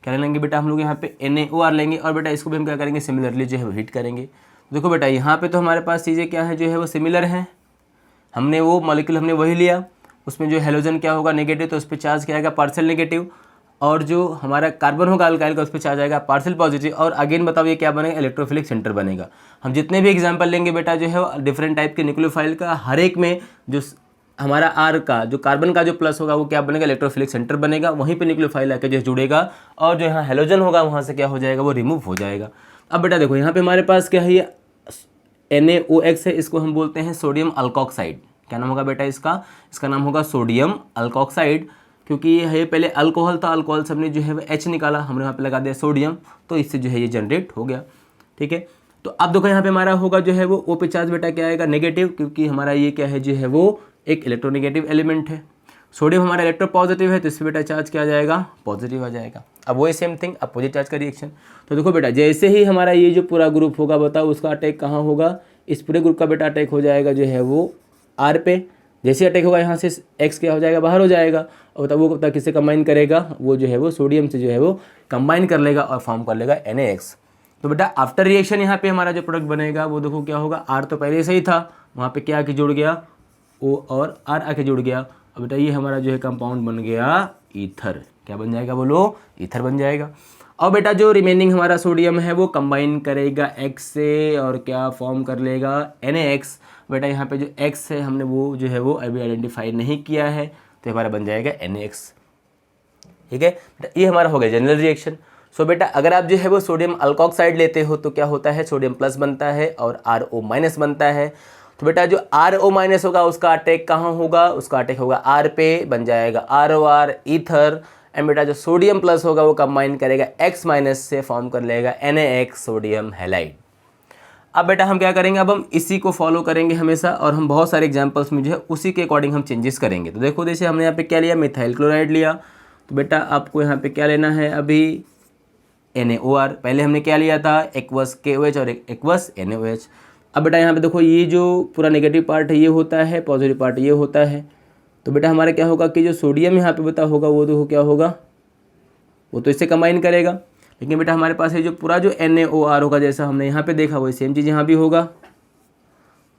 क्या लेंगे बेटा हम लोग यहाँ पे NaOR लेंगे, और बेटा इसको भी हम क्या करेंगे, सिमिलरली जो है वो हीट करेंगे। देखो बेटा यहाँ पे तो हमारे पास चीज़ें क्या है जो है वो सिमिलर हैं, हमने वो मॉलिक्यूल हमने वही लिया, उसमें जो हेलोजन क्या होगा, नेगेटिव, तो उस पर चार्ज क्या आएगा, पार्शियल नेगेटिव, और जो हमारा कार्बन होगा अल्काइल का उस पर चार्ज आएगा पार्शियल पॉजिटिव। और अगेन बताओ ये क्या बनेगा, इलेक्ट्रोफिलिक सेंटर बनेगा। हम जितने भी एग्जाम्पल लेंगे बेटा जो है डिफरेंट टाइप के न्यूक्लियोफाइल का, हर एक में जो हमारा आर का जो कार्बन का जो प्लस होगा वो क्या बनेगा, इलेक्ट्रोफिलिक सेंटर बनेगा, वहीं पे न्यूक्लियोफाइल आके जो जुड़ेगा और जो यहाँ हेलोजन होगा वहाँ से क्या हो जाएगा, वो रिमूव हो जाएगा। अब बेटा देखो यहाँ पे हमारे पास क्या है, ये NaOH है, इसको हम बोलते हैं सोडियम अल्कोक्साइड। क्या नाम होगा बेटा इसका नाम होगा सोडियम अल्कोक्साइड, क्योंकि ये है पहले अल्कोहल था, अल्कोहल से हमने जो है वो H निकाला, हमने वहाँ पे लगा दिया सोडियम, तो इससे जो है ये जनरेट हो गया। ठीक है, तो अब देखो यहाँ पे हमारा होगा जो है वो O पे चार्ज बेटा क्या आएगा, नेगेटिव, क्योंकि हमारा ये क्या है जो है वो एक इलेक्ट्रोनेगेटिव एलिमेंट है। सोडियम हमारा इलेक्ट्रो पॉजिटिव है, तो इस पर बेटा चार्ज क्या आ जाएगा, पॉजिटिव आ जाएगा। अब वही सेम थिंग अपोजिट चार्ज का रिएक्शन। तो देखो बेटा जैसे ही हमारा ये जो पूरा ग्रुप होगा बताओ उसका अटैक कहाँ होगा, इस पूरे ग्रुप का बेटा अटैक हो जाएगा जो है वो R पे। जैसे अटैक होगा यहाँ से X क्या हो जाएगा, बाहर हो जाएगा, और तब वो कब तक किससे कंबाइन करेगा, वो जो है वो सोडियम से जो है वो कंबाइन कर लेगा और फॉर्म कर लेगा NaX। तो बेटा आफ्टर रिएक्शन यहाँ पे हमारा जो प्रोडक्ट बनेगा वो देखो क्या होगा, R तो पहले से ही था, वहाँ पे क्या आके जुड़ गया, O और R आके जुड़ गया। अब बेटा ये हमारा जो है कंपाउंड बन गया ईथर। क्या बन जाएगा बोलो, ईथर बन जाएगा। और बेटा जो रिमेनिंग हमारा सोडियम है वो कंबाइन करेगा X से और क्या फॉर्म कर लेगा NaX। बेटा यहाँ पे जो X है हमने वो जो है वो अभी आइडेंटिफाई नहीं किया है, तो हमारा बन जाएगा NaX। ठीक है बेटा, ये हमारा हो गया जनरल रिएक्शन। सो बेटा अगर आप जो है वो सोडियम अल्कोक्साइड लेते हो तो क्या होता है, सोडियम प्लस बनता है और RO माइनस बनता है। तो बेटा जो RO माइनस होगा उसका अटैक कहाँ होगा, उसका अटैक होगा R पे, बन जाएगा ROR ईथर। एंड बेटा जो सोडियम प्लस होगा वो कंबाइन करेगा X माइनस से, फॉर्म कर लेगा NaX सोडियम हैलाइड। अब बेटा हम क्या करेंगे, अब हम इसी को फॉलो करेंगे हमेशा, और हम बहुत सारे एग्जांपल्स में जो है उसी के अकॉर्डिंग हम चेंजेस करेंगे। तो देखो जैसे हमने यहाँ पे क्या लिया, मिथाइल क्लोराइड लिया, तो बेटा आपको यहाँ पे क्या लेना है अभी NaOR। पहले हमने क्या लिया था, एक्वस KOH और एक्वस NaOH। अब बेटा यहाँ पे देखो ये जो पूरा नेगेटिव पार्ट है ये होता है, पॉजिटिव पार्ट ये होता है। तो बेटा हमारा क्या होगा कि जो सोडियम यहाँ पे बता होगा वो देखो क्या होगा, वो तो इससे कंबाइन करेगा, लेकिन बेटा हमारे पास है जो पूरा जो NaOR होगा जैसा हमने यहाँ पे देखा वही सेम चीज़ यहाँ भी होगा,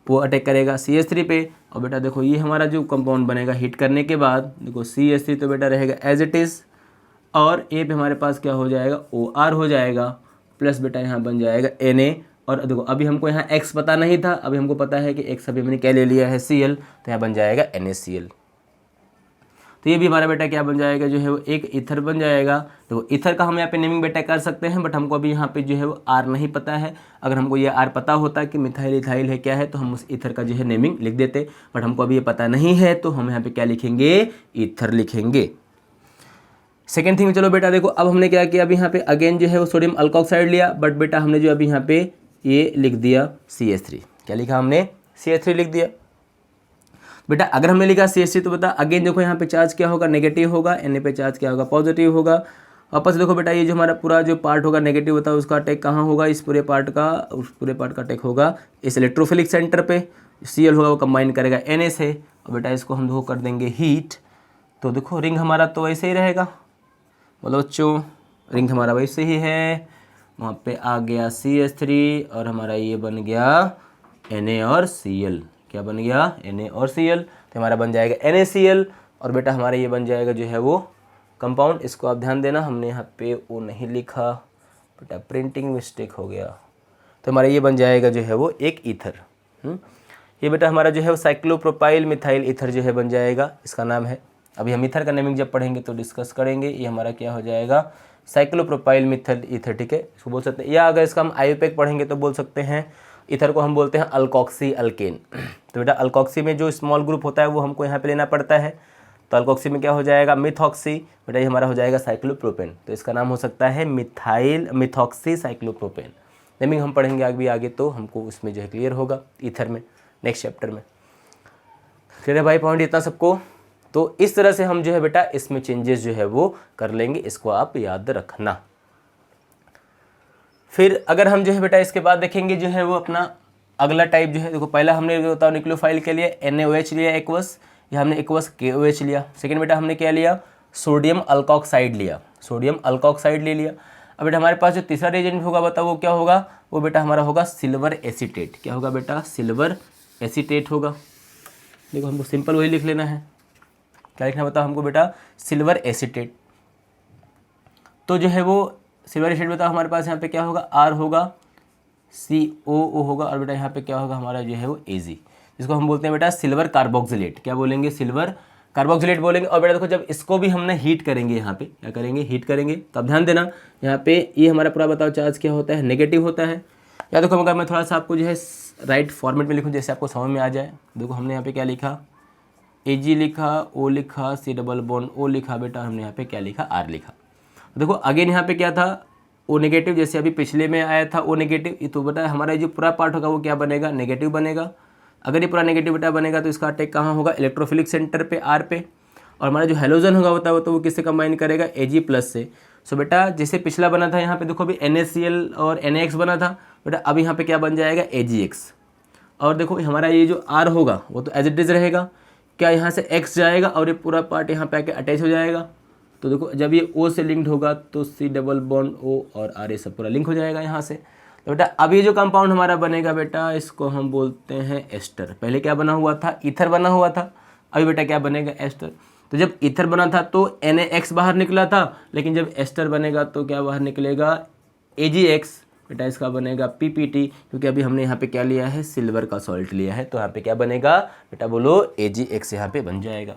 वो अटैक करेगा CH3 पे। और बेटा देखो ये हमारा जो कंपाउंड बनेगा हीट करने के बाद, देखो CH3 तो बेटा रहेगा एज इट इज़, और ए पे हमारे पास क्या हो जाएगा OR हो जाएगा, प्लस बेटा यहाँ बन जाएगा Na। और देखो अभी हमको यहाँ X पता नहीं था, अभी हमको पता है कि X अभी हमने क्या ले लिया है Cl, तो यहाँ बन जाएगा NaCl। तो ये भी हमारा बेटा क्या बन जाएगा जो है वो एक ईथर बन जाएगा। देखो ईथर का हम यहाँ पे नेमिंग बेटा कर सकते हैं, बट हमको अभी यहाँ पे जो है वो R नहीं पता है। अगर हमको ये R पता होता कि मिथाइल इथाइल है क्या है तो हम उस ईथर का जो है नेमिंग लिख देते, बट हमको अभी ये पता नहीं है, तो हम यहाँ पे क्या लिखेंगे, ईथर लिखेंगे। सेकेंड थिंग चलो बेटा देखो अब हमने क्या किया, अभी यहाँ पे अगेन जो है वो सोडियम अल्कोक्साइड लिया, बट बेटा हमने जो अभी यहाँ पे ये लिख दिया CH3। क्या लिखा हमने, CH3 लिख दिया। बेटा अगर हमने लिखा CH3 तो बता अगेन देखो यहाँ पे चार्ज क्या होगा, नेगेटिव होगा, Na पे चार्ज क्या होगा, पॉजिटिव होगा। वापस देखो बेटा ये जो हमारा पूरा जो पार्ट होगा नेगेटिव होता है उसका अटैक कहाँ होगा, इस पूरे पार्ट का, उस पूरे पार्ट का अटैक होगा इस इलेक्ट्रोफिलिक सेंटर पे। Cl होगा वो कंबाइन करेगा Na से, और बेटा इसको हम देखो कर देंगे हीट। तो देखो रिंग हमारा तो वैसे ही रहेगा, मतलब बच्चों रिंग हमारा वैसे ही है, वहाँ पे आ गया CH3 और हमारा ये बन गया Na और Cl। क्या बन गया, Na और Cl, तो हमारा बन जाएगा NaCl। और बेटा हमारा ये बन जाएगा जो है वो कंपाउंड। इसको आप ध्यान देना, हमने यहाँ पे वो नहीं लिखा बेटा, प्रिंटिंग मिस्टेक हो गया। तो हमारा ये बन जाएगा जो है वो एक ईथर। ये बेटा हमारा जो है वो साइक्लोप्रोपाइल मिथाइल ईथर जो है बन जाएगा, इसका नाम है। अभी हम ईथर का नेमिंग जब पढ़ेंगे तो डिस्कस करेंगे। ये हमारा क्या हो जाएगा, साइक्लोप्रोपाइल मिथाइल ईथर। ठीक है, इसको बोल सकते हैं, या अगर इसका हम आईयूपैक पढ़ेंगे तो बोल सकते हैं ईथर को हम बोलते हैं अल्कोक्सी अल्केन। तो बेटा अल्कोक्सी में जो स्मॉल ग्रुप होता है वो हमको यहाँ पे लेना पड़ता है, तो अल्कोक्सी में क्या हो जाएगा, मिथॉक्सी। बेटा ये हमारा हो जाएगा साइक्लोप्रोपेन, तो इसका नाम हो सकता है मिथाइल मिथॉक्सी साइक्लोप्रोपेन। नेमिंग हम पढ़ेंगे आगे तो हमको उसमें जो है क्लियर होगा ईथर में, नेक्स्ट चैप्टर में। क्लियर है भाई पॉइंट इतना सबको। तो इस तरह से हम जो है बेटा इसमें चेंजेस जो है वो कर लेंगे, इसको आप याद रखना। फिर अगर हम जो है बेटा इसके बाद देखेंगे जो है वो अपना अगला टाइप जो है, देखो पहला हमने जो होता है न्यूक्लियोफाइल के लिए NaOH लिया एक्वस, या हमने एक्वस KOH लिया। सेकेंड बेटा हमने क्या लिया, सोडियम अल्कोक्साइड लिया, सोडियम अल्कोक्साइड ले लिया। अब बेटा हमारे पास जो तीसरा रिएजेंट होगा बताओ वो क्या होगा, वो बेटा हमारा होगा सिल्वर एसीटेट। क्या होगा बेटा, सिल्वर एसीटेट होगा। देखो हमको सिंपल वही लिख लेना है, क्या लिखना बताओ हमको बेटा, सिल्वर एसीटेट। तो जो है वो सिल्वर एसिड बताओ हमारे पास यहाँ पे क्या होगा, R होगा, COO होगा, और बेटा यहाँ पे क्या होगा हमारा जो है वो Ag। इसको हम बोलते हैं बेटा सिल्वर कार्बोक्सिलेट। क्या बोलेंगे? सिल्वर कार्बोक्सिलेट बोलेंगे। और बेटा देखो जब इसको भी हमने हीट करेंगे, यहाँ पे क्या करेंगे? हीट करेंगे। तो अब ध्यान देना यहाँ पे ये हमारा पूरा बताओ चार्ज क्या होता है? नेगेटिव होता है। या देखो अगर मैं थोड़ा सा आपको जो है राइट फॉर्मेट में लिखूँ जैसे आपको समझ में आ जाए। देखो हमने यहाँ पे क्या लिखा? Ag लिखा, O लिखा, C डबल बॉन्ड O लिखा बेटा, हमने यहाँ पे क्या लिखा? R लिखा। देखो अगेन यहाँ पे क्या था? O नेगेटिव, जैसे अभी पिछले में आया था O नेगेटिव। तो बेटा हमारा जो पूरा पार्ट होगा वो क्या बनेगा? नेगेटिव बनेगा। अगर ये पूरा नेगेटिव बेटा बनेगा तो इसका अटैक कहाँ होगा? इलेक्ट्रोफिलिक सेंटर पे, R पे। और हमारा जो हेलोजन होगा होता है तो वो किससे कंबाइन करेगा? Ag प्लस से। सो बेटा जैसे पिछला बना था यहाँ पे देखो अभी NaCl और NaX बना था बेटा, अब यहाँ पे क्या बन जाएगा? AgX। और देखो हमारा ये जो R होगा वो तो एज इट इज रहेगा। क्या यहाँ से X जाएगा और ये पूरा पार्ट यहाँ पे आके अटैच हो जाएगा। तो देखो जब ये O से लिंक्ड होगा तो C डबल बॉन्ड O और R ये सब पूरा लिंक हो जाएगा यहाँ से। तो बेटा अब ये जो कंपाउंड हमारा बनेगा बेटा, इसको हम बोलते हैं एस्टर। पहले क्या बना हुआ था? ईथर बना हुआ था। अभी बेटा क्या बनेगा? एस्टर। तो जब ईथर बना था तो NaX बाहर निकला था, लेकिन जब एस्टर बनेगा तो क्या बाहर निकलेगा? AgX। बेटा इसका बनेगा PPT, क्योंकि अभी हमने यहाँ पे क्या लिया है? सिल्वर का सॉल्ट लिया है। तो यहाँ पे क्या बनेगा बेटा? बोलो AgX यहाँ पे बन जाएगा।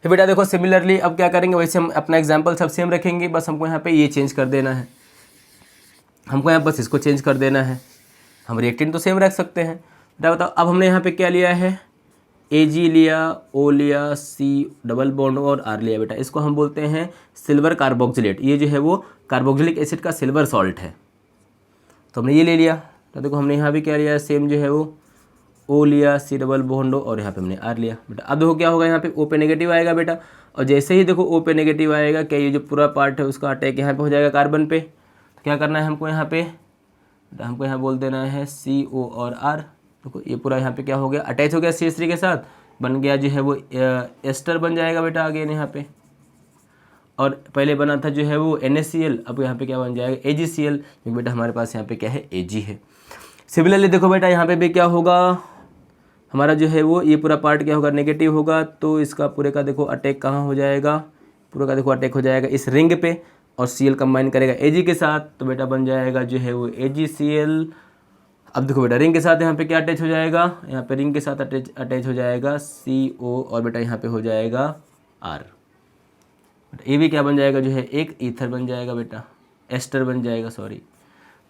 फिर बेटा देखो सिमिलरली अब क्या करेंगे? वैसे हम अपना एग्जाम्पल सब सेम रखेंगे, बस हमको यहाँ पे ये चेंज कर देना है। हमको यहाँ बस इसको चेंज कर देना है। हम रिएक्टेंट तो सेम रख सकते हैं। बेटा बताओ अब हमने यहाँ पे क्या लिया है? Ag लिया, O लिया, C डबल बॉन्ड और R लिया बेटा, इसको हम बोलते हैं सिल्वर कार्बोक्सिलेट। ये जो है वो कार्बोक्सिलिक एसिड का सिल्वर सॉल्ट है। तो हमने ये ले लिया। तो देखो हमने यहाँ भी क्या लिया? सेम जो है वो O लिया, C डबल बॉन्ड और यहाँ पे हमने R लिया बेटा। अब देखो क्या होगा? यहाँ पे O पे नेगेटिव आएगा बेटा, और जैसे ही देखो O पे नेगेटिव आएगा, क्या ये जो पूरा पार्ट है उसका अटैक यहाँ पे हो जाएगा कार्बन पे। तो क्या करना है हमको यहाँ पे? हमको यहाँ बोल देना है CO और R। देखो ये पूरा यहाँ पे क्या हो गया? अटैच हो गया CH3 के साथ, बन गया जो है वो एस्टर बन जाएगा बेटा अगेन यहाँ पे। और पहले बना था जो है वो NaCl, अब यहाँ पे क्या बन जाएगा? AgCl, क्योंकि बेटा हमारे पास यहाँ पे क्या है? Ag है। सिमिलरली देखो बेटा यहाँ पे भी क्या होगा? हमारा जो है वो ये पूरा पार्ट क्या होगा? नेगेटिव होगा। तो इसका पूरे का देखो अटैक कहाँ हो जाएगा? पूरे का देखो अटैक हो जाएगा इस रिंग पे, और Cl कंबाइन करेगा Ag के साथ, तो बेटा बन जाएगा जो है वो AgCl। अब देखो बेटा रिंग के साथ यहाँ पे क्या अटैच हो जाएगा? यहाँ पे रिंग के साथ अटैच हो जाएगा CO, और बेटा यहाँ पे हो जाएगा R। ये भी क्या बन जाएगा? जो है एक ईथर बन जाएगा बेटा, एस्टर बन जाएगा, सॉरी।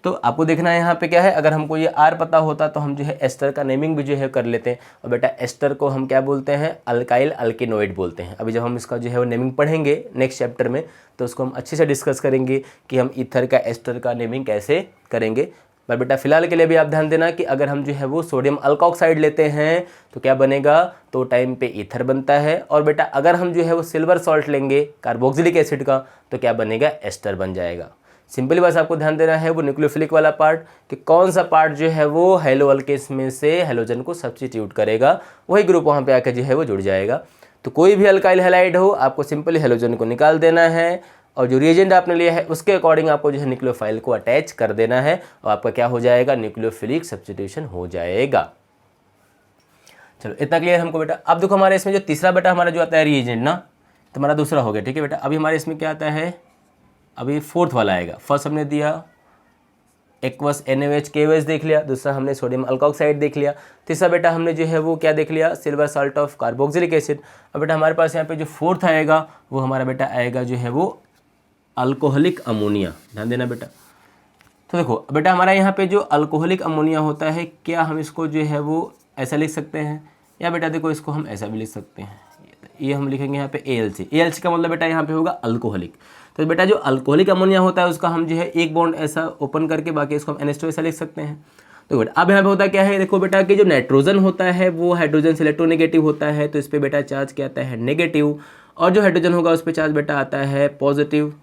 तो आपको देखना है यहाँ पे क्या है, अगर हमको ये R पता होता तो हम जो है एस्टर का नेमिंग भी जो है कर लेते हैं। और बेटा एस्टर को हम क्या बोलते हैं? अल्काइल अल्केनोइड बोलते हैं। अभी जब हम इसका जो है वो नेमिंग पढ़ेंगे नेक्स्ट चैप्टर में, तो उसको हम अच्छे से डिस्कस करेंगे कि हम ईथर का एस्टर का नेमिंग कैसे करेंगे। पर बेटा फिलहाल के लिए भी आप ध्यान देना कि अगर हम जो है वो सोडियम अल्कोक्साइड लेते हैं तो क्या बनेगा? तो टाइम पे ईथर बनता है। और बेटा अगर हम जो है वो सिल्वर सॉल्ट लेंगे कार्बोक्सिलिक एसिड का, तो क्या बनेगा? एस्टर बन जाएगा। सिंपली बस आपको ध्यान देना है वो न्यूक्लियोफिलिक वाला पार्ट, कि कौन सा पार्ट जो है वो हेलो अल्केन्स में से हेलोजन को सब्स्टिट्यूट करेगा, वही ग्रुप वहाँ पे आकर जो है वो जुड़ जाएगा। तो कोई भी अल्काइल हैलाइड हो, आपको सिंपली हेलोजन को निकाल देना है, और जो रिएजेंट आपने लिया है उसके अकॉर्डिंग आपको जो है न्यूक्लियोफाइल को अटैच कर देना है, और आपका क्या हो जाएगा? न्यूक्लियोफिलिक सब्स्टिट्यूशन हो जाएगा। चलो इतना क्लियर हमको बेटा। अब देखो हमारे इसमें जो तीसरा बेटा हमारा जो आता है रिएजेंट ना, तो हमारा दूसरा हो गया, ठीक है बेटा। अभी हमारे इसमें क्या आता है? अभी फोर्थ वाला आएगा। फर्स्ट हमने दिया एक्वस NaOH KOH देख लिया, दूसरा हमने सोडियम अल्कोक्साइड देख लिया, तीसरा बेटा हमने जो है वो क्या देख लिया? Silver salt of carboxylic acid. अब बेटा हमारे पास यहाँ पे जो फोर्थ आएगा वो हमारा बेटा आएगा जो है वो अल्कोहलिक अमोनिया। ध्यान देना बेटा। तो देखो बेटा हमारा यहाँ पे जो अल्कोहलिक अमोनिया होता है, क्या हम इसको जो है वो ऐसा लिख सकते हैं, या बेटा देखो इसको हम ऐसा भी लिख सकते हैं। ये हम लिखेंगे यहाँ पे ALC का मतलब बेटा यहाँ पे होगा अल्कोहलिक। तो बेटा जो अल्कोहलिक अमोनिया होता है उसका हम जो है एक बॉन्ड ऐसा ओपन करके बाकी इसको हम NH2 ऐसा लिख सकते हैं। तो बेटा अब यहाँ पे होता क्या है? देखो बेटा कि जो नाइट्रोजन होता है वो हाइड्रोजन से इलेक्ट्रोनेगेटिव होता है, तो इस पर बेटा चार्ज क्या आता है? नेगेटिव। और जो हाइड्रोजन होगा उस पर चार्ज बेटा आता है पॉजिटिव।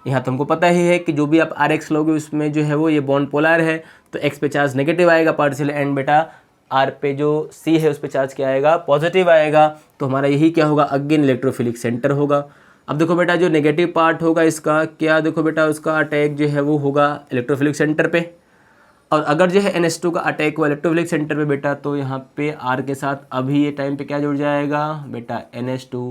यहाँ तो हमको पता ही है कि जो भी आप RX लोगे उसमें जो है वो ये बॉन्ड पोलर है, तो X पे चार्ज नेगेटिव आएगा पार्शियल, एंड बेटा R पे जो C है उस पर चार्ज क्या आएगा? पॉजिटिव आएगा। तो हमारा यही क्या होगा? अगेन इलेक्ट्रोफिलिक सेंटर होगा। अब देखो बेटा जो नेगेटिव पार्ट होगा इसका, क्या देखो बेटा उसका अटैक जो है वो होगा इलेक्ट्रोफिलिक सेंटर पे, और अगर जो है NH2 का अटैक हुआ इलेक्ट्रोफिलिक सेंटर पे बेटा, तो यहाँ पे R के साथ अभी ये टाइम पे क्या जुड़ जाएगा? बेटा NH2।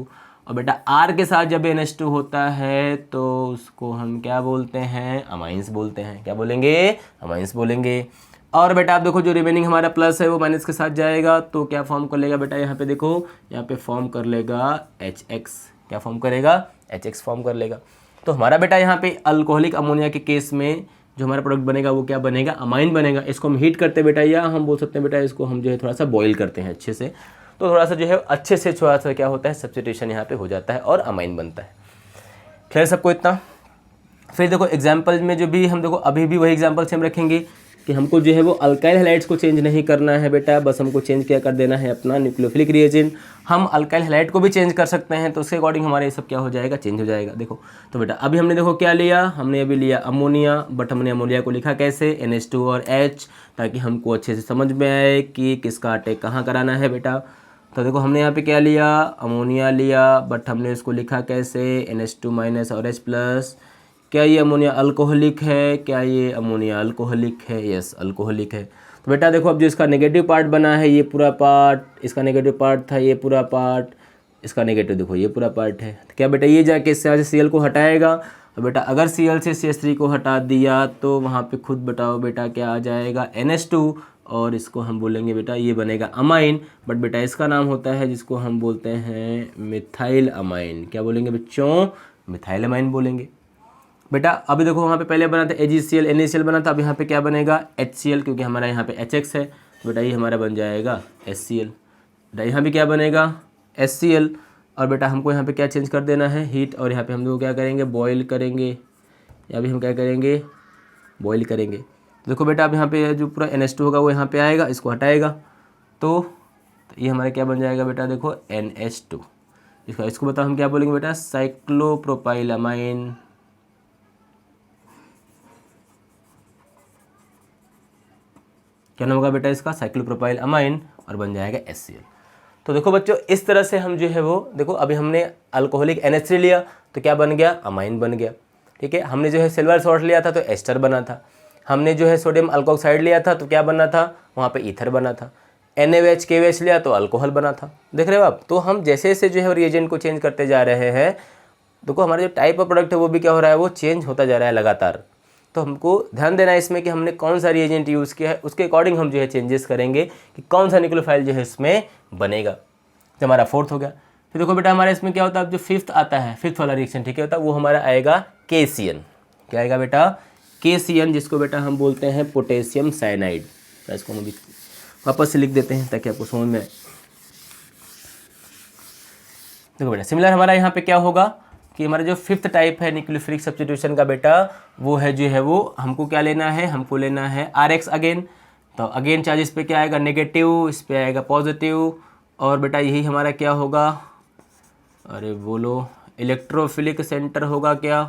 और बेटा R के साथ जब NH2 होता है तो उसको हम क्या बोलते हैं? अमाइंस बोलते हैं। क्या बोलेंगे? अमाइंस बोलेंगे। और बेटा आप देखो जो रिमेनिंग हमारा प्लस है वो माइनस के साथ जाएगा तो क्या फॉर्म कर लेगा बेटा, यहाँ पे देखो, यहाँ पे फॉर्म कर लेगा HX। क्या फॉर्म करेगा, HX फॉर्म कर लेगा। तो हमारा बेटा यहाँ पे अल्कोहलिक अमोनिया के केस में जो हमारा प्रोडक्ट बनेगा वो क्या बनेगा, अमाइन बनेगा। इसको हम हीट करते हैं बेटा, या हम बोल सकते हैं बेटा इसको हम जो है थोड़ा सा बॉईल करते हैं अच्छे से, तो थोड़ा सा जो है अच्छे से थोड़ा सा क्या होता है, सब्स्टिट्यूशन यहाँ पे हो जाता है और अमाइन बनता है। खैर सबको इतना। फिर देखो एग्जाम्पल में जो भी हम देखो अभी भी वही एग्जाम्पल से हम रखेंगे कि हमको जो है वो अल्काइल हैलाइड्स को चेंज नहीं करना है बेटा, बस हमको चेंज क्या कर देना है अपना न्यूक्लियोफिलिक रिएजेंट। हम अल्काइल हैलाइड को भी चेंज कर सकते हैं, तो उसके अकॉर्डिंग हमारे ये सब क्या हो जाएगा, चेंज हो जाएगा। देखो तो बेटा अभी हमने देखो क्या लिया, हमने अभी लिया अमोनिया, बट हमने अमोनिया को लिखा कैसे, NH2 और H, ताकि हमको अच्छे से समझ में आए कि किसका अटैक कहाँ कराना है बेटा। तो देखो हमने यहाँ पे क्या लिया, अमोनिया लिया, बट हमने इसको लिखा कैसे, NH2 माइनस और H प्लस। क्या ये अमोनिया अल्कोहलिक है, क्या ये अमोनिया अल्कोहलिक है, यस अल्कोहलिक है। तो बेटा देखो अब जो इसका नेगेटिव पार्ट बना है ये पूरा पार्ट, इसका नेगेटिव पार्ट था ये पूरा पार्ट, इसका नेगेटिव देखो ये पूरा पार्ट है। तो क्या बेटा ये जाके इससे Cl को हटाएगा, और बेटा अगर Cl से CH3 को हटा दिया तो वहाँ पे खुद बताओ बेटा क्या आ जाएगा, NH2, और इसको हम बोलेंगे बेटा ये बनेगा अमाइन। बट बेटा इसका नाम होता है जिसको हम बोलते हैं मिथाइल अमाइन। क्या बोलेंगे बच्चों, मिथाइल अमाइन बोलेंगे। बेटा अभी देखो वहाँ पे पहले बना था AgCl NaCl बना था, अब यहाँ पे क्या बनेगा, HCl, क्योंकि हमारा यहाँ पे HX है, तो बेटा ये हमारा बन जाएगा HCl। बेटा यहाँ भी क्या बनेगा, HCl, और बेटा हमको यहाँ पे क्या चेंज कर देना है, हीट, और यहाँ पे हम लोग क्या करेंगे, बॉयल करेंगे, या भी हम क्या करेंगे, बॉयल करेंगे। देखो बेटा अब यहाँ पे जो पूरा NH2 होगा वो यहाँ पे आएगा, इसको हटाएगा, तो ये हमारा क्या बन जाएगा बेटा, देखो NH2। इसको बताओ हम क्या बोलेंगे बेटा, साइक्लोप्रोपाइल अमाइन। क्या नाम होगा बेटा इसका, साइक्लोप्रोपाइल अमाइन, और बन जाएगा HCl। तो देखो बच्चों इस तरह से हम जो है वो देखो अभी हमने अल्कोहलिक NH3 लिया तो क्या बन गया, अमाइन बन गया। ठीक है, हमने जो है सिल्वर सॉल्ट लिया था तो एस्टर बना था, हमने जो है सोडियम अल्कोक्साइड लिया था तो क्या बना था, वहाँ पे ईथर बना था, NaOH KOH लिया तो अल्कोहल बना था। देख रहे हो आप, तो हम जैसे जैसे जो है रिएजेंट को चेंज करते जा रहे हैं, देखो हमारा जो टाइप ऑफ प्रोडक्ट है वो भी क्या हो रहा है, वो चेंज होता जा रहा है लगातार। तो हमको ध्यान देना है इसमें कि हमने कौन सा रिएजेंट यूज़ किया है, उसके अकॉर्डिंग हम जो है चेंजेस करेंगे कि कौन सा न्यूक्लियोफाइल जो है इसमें बनेगा। तो हमारा फोर्थ हो गया। फिर देखो बेटा हमारा इसमें क्या होता है, अब जो फिफ्थ आता है, फिफ्थ वाला रिएक्शन ठीक है होता है, वो हमारा आएगा KCN। क्या आएगा बेटा, KCN, जिसको बेटा हम बोलते हैं पोटेशियम साइनाइड। तो इसको हम अभी वापस से लिख देते हैं ताकि आपको समझ में आए। देखो बेटा सिमिलर हमारा यहाँ पे क्या होगा कि हमारा जो फिफ्थ टाइप है न्यूक्लियोफिलिक सब्स्टिट्यूशन का बेटा, वो है जो है वो हमको क्या लेना है, हमको लेना है RX अगेन। तो अगेन चार्ज इस पे क्या आएगा, नेगेटिव, इस पे आएगा पॉजिटिव, और बेटा यही हमारा क्या होगा, अरे बोलो, इलेक्ट्रोफिलिक सेंटर होगा। क्या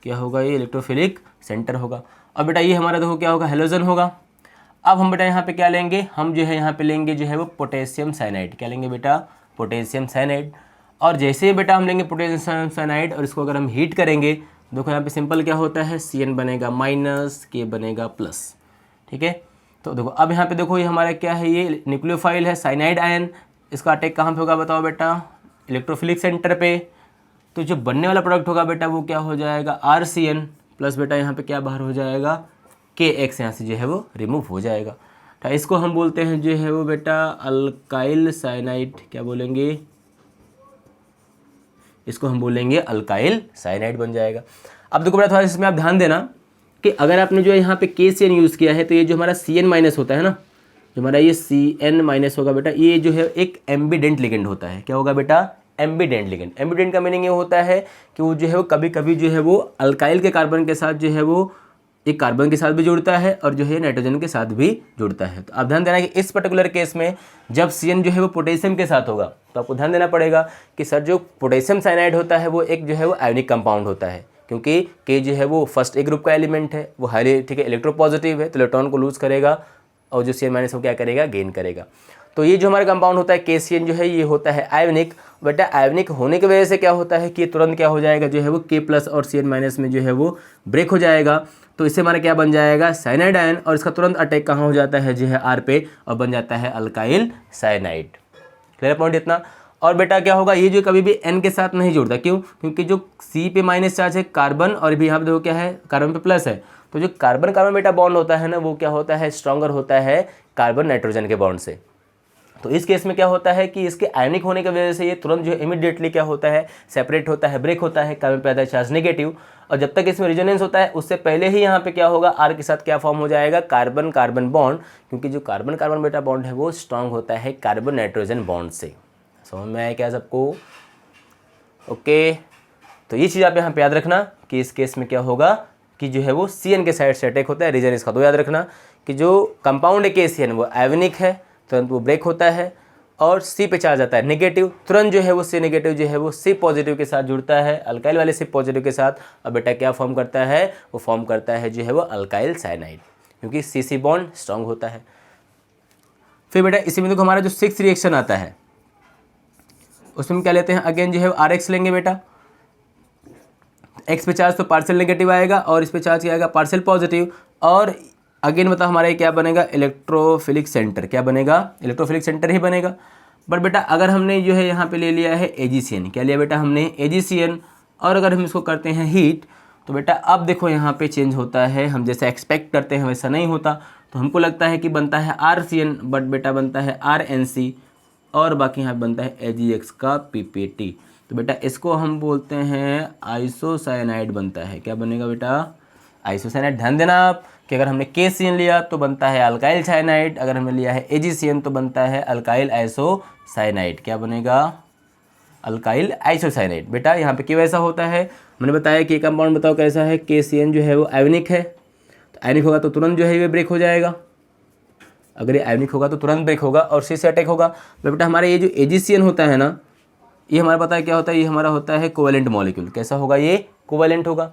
क्या होगा, ये इलेक्ट्रोफिलिक सेंटर होगा। और बेटा ये हमारा देखो क्या होगा, हेलोजन होगा। अब हम बेटा यहाँ पे क्या लेंगे, हम जो है यहाँ पे लेंगे जो है वो पोटेशियम साइनाइड। क्या लेंगे बेटा, पोटेशियम साइनाइड। और जैसे ही बेटा हम लेंगे पोटेशियम साइनाइड और इसको अगर हम हीट करेंगे, देखो यहाँ पे सिंपल क्या होता है, Cn बनेगा माइनस, K बनेगा प्लस। ठीक है, तो देखो अब यहाँ पे देखो ये हमारा क्या है, ये न्यूक्लियोफाइल है साइनाइड आयन। इसका अटैक कहाँ पे होगा बताओ बेटा, इलेक्ट्रोफिलिक सेंटर पे। तो जो बनने वाला प्रोडक्ट होगा बेटा वो क्या हो जाएगा, RCN प्लस बेटा यहाँ पे क्या बाहर हो जाएगा, KX, यहाँ से जो है वो रिमूव हो जाएगा। तो इसको हम बोलते हैं जो है वो बेटा अल्काइल साइनाइड। क्या बोलेंगे, इसको हम बोलेंगे अल्काइल साइनाइड बन जाएगा। अब देखो बेटा थोड़ा इसमें आप ध्यान देना कि अगर आपने जो है यहाँ पे KCN यूज़ किया है तो ये जो हमारा Cn माइनस होता है ना, जो हमारा ये Cn माइनस होगा बेटा, ये जो है एक एम्बीडेंट लिगेंड होता है। क्या होगा बेटा, एम्बीडेंट लिगेंड। एम्बीडेंट का मीनिंग ये होता है कि वो जो है वो कभी कभी जो है वो अल्काइल के कार्बन के साथ जो है वो एक कार्बन के साथ भी जुड़ता है और जो है नाइट्रोजन के साथ भी जुड़ता है। तो आप ध्यान देना कि इस पर्टिकुलर केस में जब Cn जो है वो पोटेशियम के साथ होगा तो आपको ध्यान देना पड़ेगा कि सर जो पोटेशियम साइनाइड होता है वो एक जो है वो आयोनिक कंपाउंड होता है, क्योंकि K जो है वो फर्स्ट ए ग्रुप का एलिमेंट है, वो हाईली ठीक है इलेक्ट्रोपॉजिटिव है, तो इलेक्ट्रॉन को लूज करेगा और जो Cn माइनस वो क्या करेगा, गेन करेगा। तो ये जो हमारा कंपाउंड होता है KCN जो है ये होता है आयोनिक। बेटा आयोनिक होने की वजह से क्या होता है कि ये तुरंत क्या हो जाएगा, जो है वो K प्लस और Cn माइनस में जो है वो ब्रेक हो जाएगा। तो इससे हमारा क्या बन जाएगा, साइनाइड आयन, और इसका तुरंत अटैक कहाँ हो जाता है, जो है R पे, और बन जाता है अल्काइल साइनाइड। क्लियर पॉइंट इतना। और बेटा क्या होगा, ये जो कभी भी N के साथ नहीं जुड़ता, क्यों? क्योंकि जो C पे माइनस चार्ज है कार्बन, और भी यहाँ पे देखो क्या है, कार्बन पे प्लस है, तो जो कार्बन कार्बन बेटा बॉन्ड होता है ना, वो क्या होता है, स्ट्रॉन्गर होता है कार्बन नाइट्रोजन के बॉन्ड से। तो इस केस में क्या होता है कि इसके आयनिक होने की वजह से ये तुरंत जो इमीडिएटली क्या होता है, सेपरेट होता है, ब्रेक होता है, कार्बन पे आता है चार्ज नेगेटिव, और जब तक इसमें रिजोनेंस होता है उससे पहले ही यहाँ पे क्या होगा, आर के साथ क्या फॉर्म हो जाएगा, कार्बन कार्बन बॉन्ड, क्योंकि जो कार्बन कार्बन बेटा बॉन्ड है वो स्ट्रांग होता है कार्बन नाइट्रोजन बॉन्ड से। समझ में आया क्या सबको? ओके, तो ये चीज़ आप यहाँ पे याद रखना कि इस केस में क्या होगा कि जो है वो CN के साइड से अटैक होता है, रीजन इसका। तो याद रखना कि जो कंपाउंड है KCN वो आयोनिक है, तुरंत वो ब्रेक होता है, और C पे चार्ज आता है नेगेटिव, तुरंत जो है वो C नेगेटिव जो है वो C पॉजिटिव के साथ जुड़ता है, अल्काइल वाले C पॉजिटिव के साथ, और बेटा क्या फॉर्म करता है, वो फॉर्म करता है जो है वो अल्काइल साइनाइड, क्योंकि CC बॉन्ड स्ट्रॉन्ग होता है। फिर बेटा इसी में देखो हमारा जो 6th रिएक्शन आता है उसमें हम क्या लेते हैं, अगेन जो है RX लेंगे बेटा, X पे चार्ज तो पार्शियल नेगेटिव आएगा, और इस पे चार्ज क्या आएगा, पार्शियल पॉजिटिव, और अगेन बताओ हमारा ये क्या बनेगा, इलेक्ट्रोफिलिक सेंटर, क्या बनेगा, इलेक्ट्रोफिलिक सेंटर ही बनेगा। बट बेटा अगर हमने जो है यहाँ पे ले लिया है AgCN, क्या लिया बेटा हमने AgCN, और अगर हम इसको करते हैं हीट, तो बेटा अब देखो यहाँ पे चेंज होता है, हम जैसा एक्सपेक्ट करते हैं वैसा नहीं होता, तो हमको लगता है कि बनता है RCN, बट बेटा बनता है RNC, और बाकी यहाँ बनता है AgX का PPT। तो बेटा इसको हम बोलते हैं आइसोसाइनाइड बनता है, क्या बनेगा बेटा, आइसोसाइनाइड। ध्यान देना आप कि अगर हमने KCN लिया तो बनता है अल्काइल साइनाइड, अगर हमने लिया है AgCN तो बनता है अल्काइल आइसोसाइनाइड, क्या बनेगा, अल्काइल आइसोसाइनाइड। बेटा यहाँ पे क्यों ऐसा होता है, मैंने बताया कि कंपाउंड बताओ कैसा है, KCN जो है वो आयोनिक है, तो आयोनिक होगा तो तुरंत जो है ये ब्रेक हो जाएगा, अगर ये आयोनिक होगा तो तुरंत ब्रेक होगा और C से अटैक होगा। तो बेटा हमारे ये जो AgCN होता है ना, ये हमारा पता है क्या होता है, ये हमारा होता है कोवेलेंट मॉलिक्यूल, कैसा होगा, ये कोवेलेंट होगा।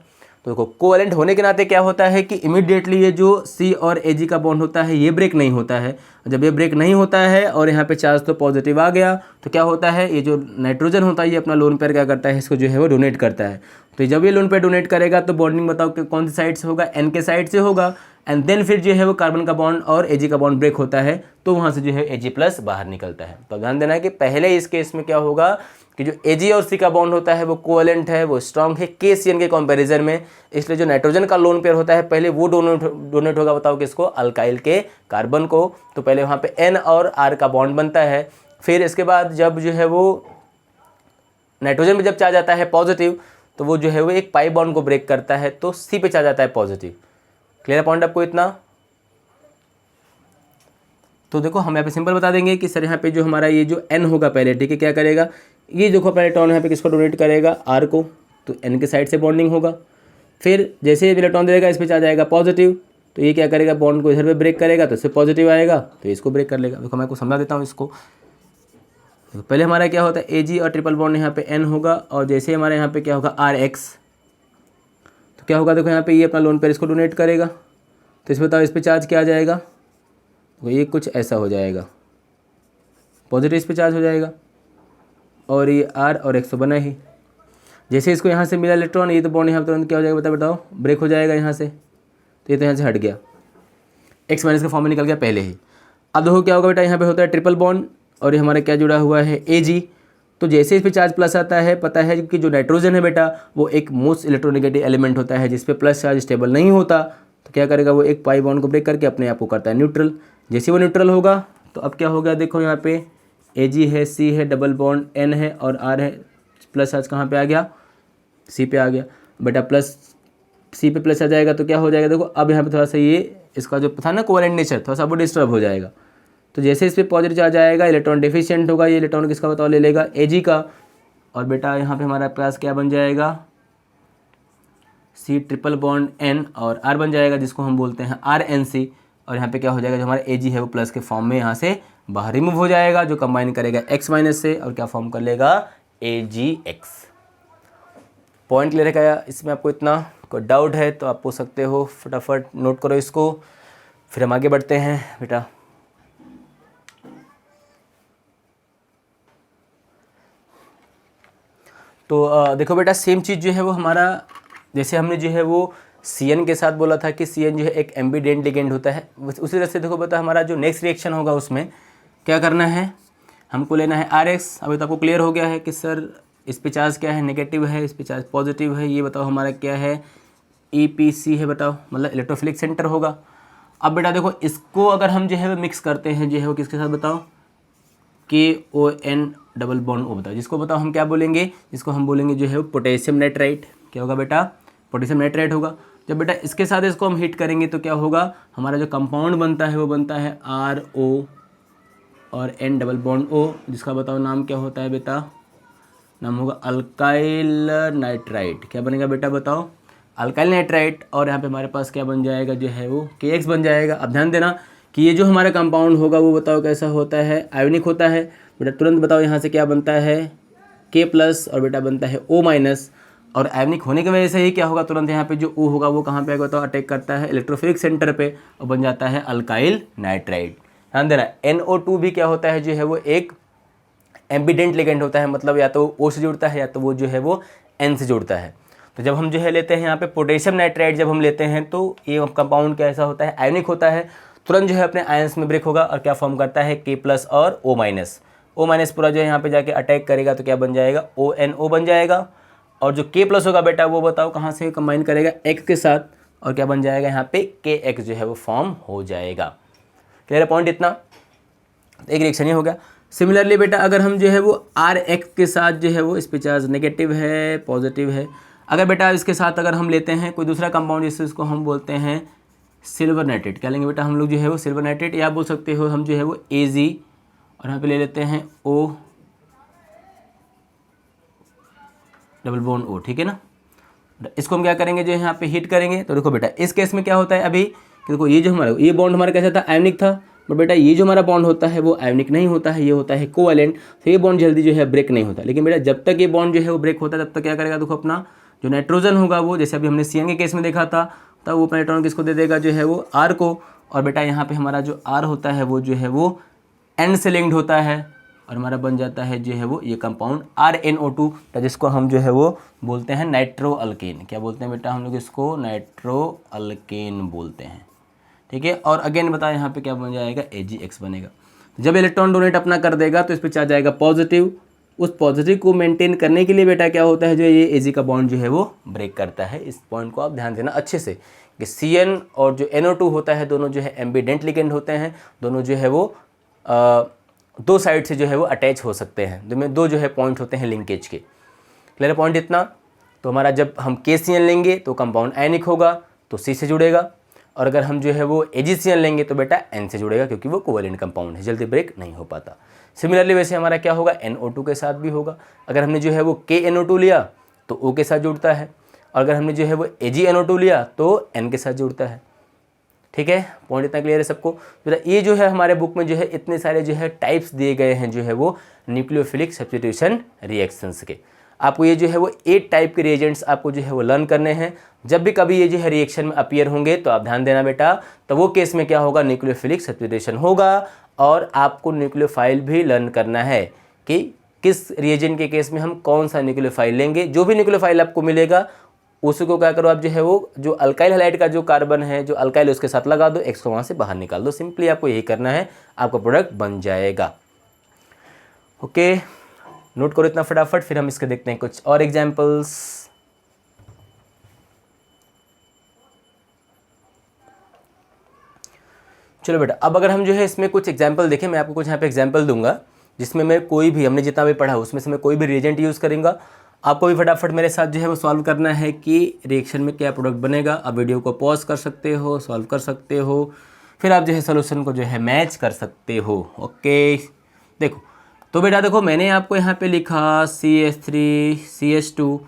तो देखो कोवेलेंट होने के नाते क्या होता है कि इमीडिएटली ये जो C और Ag का बॉन्ड होता है ये ब्रेक नहीं होता है, जब ये ब्रेक नहीं होता है और यहाँ पे चार्ज तो पॉजिटिव आ गया, तो क्या होता है, ये जो नाइट्रोजन होता है ये अपना लोन पेयर क्या करता है, इसको जो है वो डोनेट करता है। तो जब ये लोन पेयर डोनेट करेगा तो बॉन्डिंग बताओ कि कौन सी साइड से होगा, N के साइड से होगा, एंड देन फिर जो है वो कार्बन का बॉन्ड और Ag का बॉन्ड ब्रेक होता है, तो वहाँ से जो है Ag+ बाहर निकलता है। तो ध्यान देना है कि पहले इस केस में क्या होगा कि जो Ag और C का बॉन्ड होता है वो कोवेलेंट है, वो स्ट्रॉन्ग है KCN के कंपैरिजन में, इसलिए जो नाइट्रोजन का लोन पेयर होता है पहले वो डोनेट होगा बताओ किसको, अल्काइल के कार्बन को। तो पहले वहाँ पे N और R का बॉन्ड बनता है, फिर इसके बाद जब जो है वो नाइट्रोजन में जब चार्ज आता है पॉजिटिव, तो वो जो है वो एक पाई बॉन्ड को ब्रेक करता है, तो C पे चार्ज आता है पॉजिटिव। क्लियर पॉइंट आपको इतना? तो देखो हम यहाँ पे सिंपल बता देंगे कि सर यहाँ पे जो हमारा ये जो N होगा पहले, ठीक है, क्या करेगा, ये देखो पहले इलेक्ट्रॉन यहाँ पे किसको डोनेट करेगा, R को, तो N के साइड से बॉन्डिंग होगा। फिर जैसे ही इलेक्ट्रॉन देगा इस पे चार्ज आएगा पॉजिटिव, तो ये क्या करेगा, बॉन्ड को इधर पे ब्रेक करेगा, तो इससे पॉजिटिव आएगा, तो इसको ब्रेक कर लेगा। देखो मैं आपको समझा देता हूँ इसको। तो पहले हमारा क्या होता है, Ag और ट्रिपल बॉन्ड यहाँ पे N होगा, और जैसे ही हमारे यहाँ पे क्या होगा RX, तो क्या होगा, देखो यहाँ पे ये अपना लोन पेयर इसको डोनेट करेगा, तो इस बताओ इस पे चार्ज क्या आ जाएगा, तो ये कुछ ऐसा हो जाएगा, पॉजिटिव इस पे चार्ज हो जाएगा, और ये R और X तो बना ही। जैसे इसको यहाँ से मिला इलेक्ट्रॉन, ये तो बॉन्ड यहाँ तुरंत क्या हो जाएगा बताओ, ब्रेक हो जाएगा यहाँ से, तो ये तो यहाँ से हट गया, X- का फॉर्म में निकल गया पहले ही। अब देखो क्या होगा बेटा, यहाँ पे होता है ट्रिपल बॉन्ड, और ये हमारा क्या जुड़ा हुआ है, Ag। तो जैसे इस पे चार्ज प्लस आता है, पता है कि जो नाइट्रोजन है बेटा वो एक मोस्ट इलेक्ट्रोनेगेटिव एलिमेंट होता है, जिस पे प्लस चार्ज स्टेबल नहीं होता, तो क्या करेगा, वो एक पाई बॉन्ड को ब्रेक करके अपने आप को करता है न्यूट्रल। जैसे वो न्यूट्रल होगा तो अब क्या होगा, देखो यहाँ पे Ag है, C है, डबल बॉन्ड N है और R है, प्लस चार्ज कहाँ पे आ गया, C पे आ गया बेटा, प्लस C पे प्लस आ जाएगा, तो क्या हो जाएगा, देखो अब यहाँ पे थोड़ा सा ये इसका जो था ना कोवेलेंट नेचर, थोड़ा सा वो डिस्टर्ब हो जाएगा। तो जैसे इस पर पॉजिटिव चार्ज आएगा, इलेक्ट्रॉन डेफिशिएंट होगा, ये इलेक्ट्रॉन किसका बताओ ले लेगा, Ag का, और बेटा यहाँ पे हमारा पास क्या बन जाएगा, C ट्रिपल बॉन्ड N और R बन जाएगा, जिसको हम बोलते हैं RNC। और यहाँ पे क्या हो जाएगा, जो हमारा Ag है वो प्लस के फॉर्म में यहाँ से बाहर रिमूव हो जाएगा, जो कंबाइन करेगा X- से, और क्या फॉर्म कर लेगा, AgX। पॉइंट क्लियर है क्या इसमें? आपको इतना कोई डाउट है तो आप पूछ सकते हो, फटाफट नोट करो इसको, फिर हम आगे बढ़ते हैं बेटा। तो देखो बेटा सेम चीज़ जो है वो हमारा, जैसे हमने जो है वो CN के साथ बोला था कि CN जो है एक एम्बिडेंट लिगेंड होता है, उसी तरह से देखो बेटा हमारा जो नेक्स्ट रिएक्शन होगा उसमें क्या करना है, हमको लेना है आर एक्स। अभी तो आपको क्लियर हो गया है कि सर इस पे चार्ज क्या है, नेगेटिव है, इस पे चार्ज पॉजिटिव है। ये बताओ हमारा क्या है, EPC है, बताओ मतलब इलेक्ट्रोफिलिक सेंटर होगा। अब बेटा देखो इसको अगर हम जो है वो मिक्स करते हैं जो है वो किसके साथ, बताओ KON डबल बॉन्ड O, बताओ जिसको बताओ हम क्या बोलेंगे, जिसको हम बोलेंगे जो है वो पोटेशियम नाइट्राइट। क्या होगा बेटा, पोटेशियम नाइट्राइट होगा। जब बेटा इसके साथ इसको हम हीट करेंगे तो क्या होगा, हमारा जो कंपाउंड बनता है वो बनता है RO और N डबल बॉन्ड O, जिसका बताओ नाम क्या होता है बेटा, नाम होगा अल्काइल नाइट्राइट। क्या बनेगा बेटा बताओ, अल्काइल नाइट्राइट। और यहाँ पे हमारे पास क्या बन जाएगा जो है वो KX बन जाएगा। अब ध्यान देना कि ये जो हमारा कंपाउंड होगा वो बताओ कैसा होता है, आयोनिक होता है। बेटा तुरंत बताओ यहाँ से क्या बनता है, K+ और बेटा बनता है O-। और आयोनिक होने की वजह से ही क्या होगा, तुरंत यहाँ पे जो O होगा वो कहाँ पे आएगा, तो अटैक करता है इलेक्ट्रोफिलिक सेंटर पे और बन जाता है अल्काइल नाइट्राइट। ध्यान देना NO2 भी क्या होता है जो है वो एक एम्बिडेंट लिगेंड होता है, मतलब या तो O से जुड़ता है या तो वो जो है वो N से जुड़ता है। तो जब हम जो है लेते हैं यहाँ पे पोटेशियम नाइट्राइट, जब हम लेते हैं तो ये कंपाउंड कैसा होता है, आयोनिक होता है। तुरंत जो है अपने आयंस में ब्रेक होगा और क्या फॉर्म करता है, K+ और O-। O- पूरा जो है यहाँ पे जाके अटैक करेगा तो क्या बन जाएगा, ONO बन जाएगा। और जो K+ होगा बेटा वो बताओ कहाँ से कंबाइन करेगा, X के साथ, और क्या बन जाएगा यहाँ पे KX जो है वो फॉर्म हो जाएगा। क्लियर है पॉइंट इतना, एक रिएक्शन ही हो गया। सिमिलरली बेटा अगर हम जो है वो RX के साथ जो है वो इस पे चार्ज नेगेटिव है, पॉजिटिव है। अगर बेटा इसके साथ अगर हम लेते हैं कोई दूसरा कंपाउंड, जिससे इसको हम बोलते हैं सिल्वर नाइट्रेट, क्या लेंगे बेटा हम लोग जो है वो सिल्वर नाइट्रेट, या बोल सकते हो हम जो है वो AG, और यहाँ पे ले लेते हैं O डबल बॉन्ड O, ठीक है ना। इसको हम क्या करेंगे, जो यहाँ पे हीट करेंगे। तो देखो बेटा इस केस में क्या होता है अभी कि देखो ये जो हमारा ये बॉन्ड हमारा कैसा था, आयोनिक था। बट बेटा ये जो हमारा बॉन्ड होता है वो आयोनिक नहीं होता है, ये होता है कोवैलेंट। तो ये बॉन्ड जल्दी जो है ब्रेक नहीं होता। लेकिन बेटा जब तक ये बॉन्ड जो है वो ब्रेक होता है तब तक क्या करेगा, देखो अपना जो नाइट्रोजन होगा वो, जैसे अभी हमने CN के केस में देखा था, तब वो इलेक्ट्रॉन किसको दे देगा, जो है वो R को। और बेटा यहाँ पे हमारा जो R होता है वो जो है वो N से लिंक्ड होता है और हमारा बन जाता है जो है वो ये कंपाउंड RNO2, जिसको हम जो है वो बोलते हैं नाइट्रो अल्केन। क्या बोलते हैं बेटा हम लोग इसको, नाइट्रो अल्केन बोलते हैं, ठीक है। और अगेन बता यहाँ पे क्या बन जाएगा, AgX बनेगा। जब इलेक्ट्रॉन डोनेट अपना कर देगा तो इस पर चार्ज आएगा पॉजिटिव। उस पॉजिटिव को मेंटेन करने के लिए बेटा क्या होता है, जो ये Ag का बॉन्ड जो है वो ब्रेक करता है। इस पॉइंट को आप ध्यान देना अच्छे से कि CN और जो NO2 होता है दोनों जो है एम्बिडेंट लिगेंड होते हैं। दोनों जो है वो दो साइड से जो है वो अटैच हो सकते हैं, जिनमें दो जो है पॉइंट होते हैं लिंकेज के। क्लियर पॉइंट इतना। तो हमारा जब हम KCN लेंगे तो कंपाउंड आयनिक होगा तो C से जुड़ेगा, और अगर हम जो है वो AgCN लेंगे तो बेटा N से जुड़ेगा, क्योंकि वो कोवैलेंट कंपाउंड है, जल्दी ब्रेक नहीं हो पाता। सिमिलरली वैसे हमारा क्या होगा, NO2 के साथ भी होगा। अगर हमने जो है वो KNO2 लिया तो O के साथ जुड़ता है, और अगर हमने जो है वो AgNO2 लिया तो N के साथ जुड़ता है, ठीक है। पॉइंट इतना क्लियर है सबको। ये जो है हमारे बुक में जो है इतने सारे जो है टाइप्स दिए गए हैं जो है वो न्यूक्लियोफिलिक सब्स्टिट्यूशन रिएक्शंस के। आपको ये जो है वो 8 टाइप के रिएजेंट्स आपको जो है वो लर्न करने हैं। जब भी कभी ये जो है रिएक्शन में अपीयर होंगे तो आप ध्यान देना बेटा, तो वो केस में क्या होगा, न्यूक्लियोफिलिक सब्स्टिट्यूशन होगा। और आपको न्यूक्लियोफाइल भी लर्न करना है कि किस रिएजेंट के केस में हम कौन सा न्यूक्लियोफाइल लेंगे। जो भी न्यूक्लियोफाइल आपको मिलेगा उसको क्या करो आप, जो है वो जो अल्काइल हैलाइड का जो कार्बन है, जो अल्काइल उसके साथ लगा दो, X को वहाँ से बाहर निकाल दो। सिंपली आपको यही करना है, आपका प्रोडक्ट बन जाएगा। ओके, नोट करो इतना फटाफट, फिर हम इसके देखते हैं कुछ और एग्जांपल्स। चलो बेटा, अब अगर हम जो है इसमें कुछ एग्जाम्पल देखें, मैं आपको कुछ यहाँ पे एग्जाम्पल दूंगा जिसमें मैं कोई भी, हमने जितना भी पढ़ा उसमें से मैं कोई भी रिएजेंट यूज़ करूँगा। आपको भी फटाफट मेरे साथ जो है वो सॉल्व करना है कि रिएक्शन में क्या प्रोडक्ट बनेगा। आप वीडियो को पॉज कर सकते हो, सॉल्व कर सकते हो, फिर आप जो है सोल्यूशन को जो है मैच कर सकते हो। ओके, देखो तो बेटा देखो मैंने आपको यहाँ पे लिखा CH3CH2,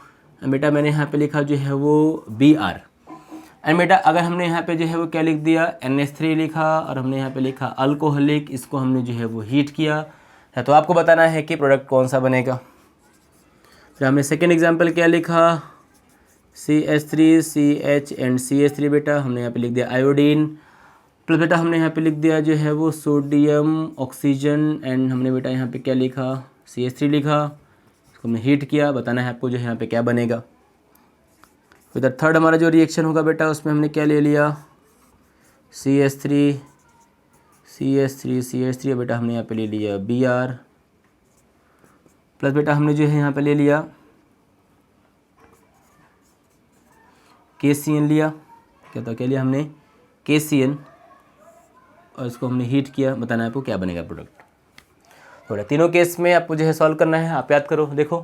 बेटा मैंने यहाँ पे लिखा जो है वो Br। एंड बेटा अगर हमने यहाँ पे जो है वो क्या लिख दिया, NH3 लिखा, और हमने यहाँ पे लिखा अल्कोहलिक, इसको हमने जो है वो हीट किया है। तो आपको बताना है कि प्रोडक्ट कौन सा बनेगा। फिर हमने सेकेंड एग्जाम्पल क्या लिखा, CH3CH एंड CH3, बेटा हमने यहाँ पे लिख दिया आयोडीन। प्लस बेटा हमने यहाँ पे लिख दिया जो है वो सोडियम ऑक्सीजन, एंड हमने बेटा यहाँ पे क्या लिखा, CH3 लिखा, इसको हमने हीट किया। बताना है आपको जो है यहाँ पे क्या बनेगा। फिर थर्ड हमारा जो रिएक्शन होगा बेटा उसमें हमने क्या ले लिया, CH3 बेटा हमने यहाँ पे ले लिया Br, प्लस बेटा हमने जो है यहाँ पे ले लिया KCN लिया, क्या लिया हमने KCN, और इसको हमने हीट किया, बताना है आपको क्या बनेगा प्रोडक्ट। थोड़ा तीनों केस में आपको जो है सॉल्व करना है। आप याद करो, देखो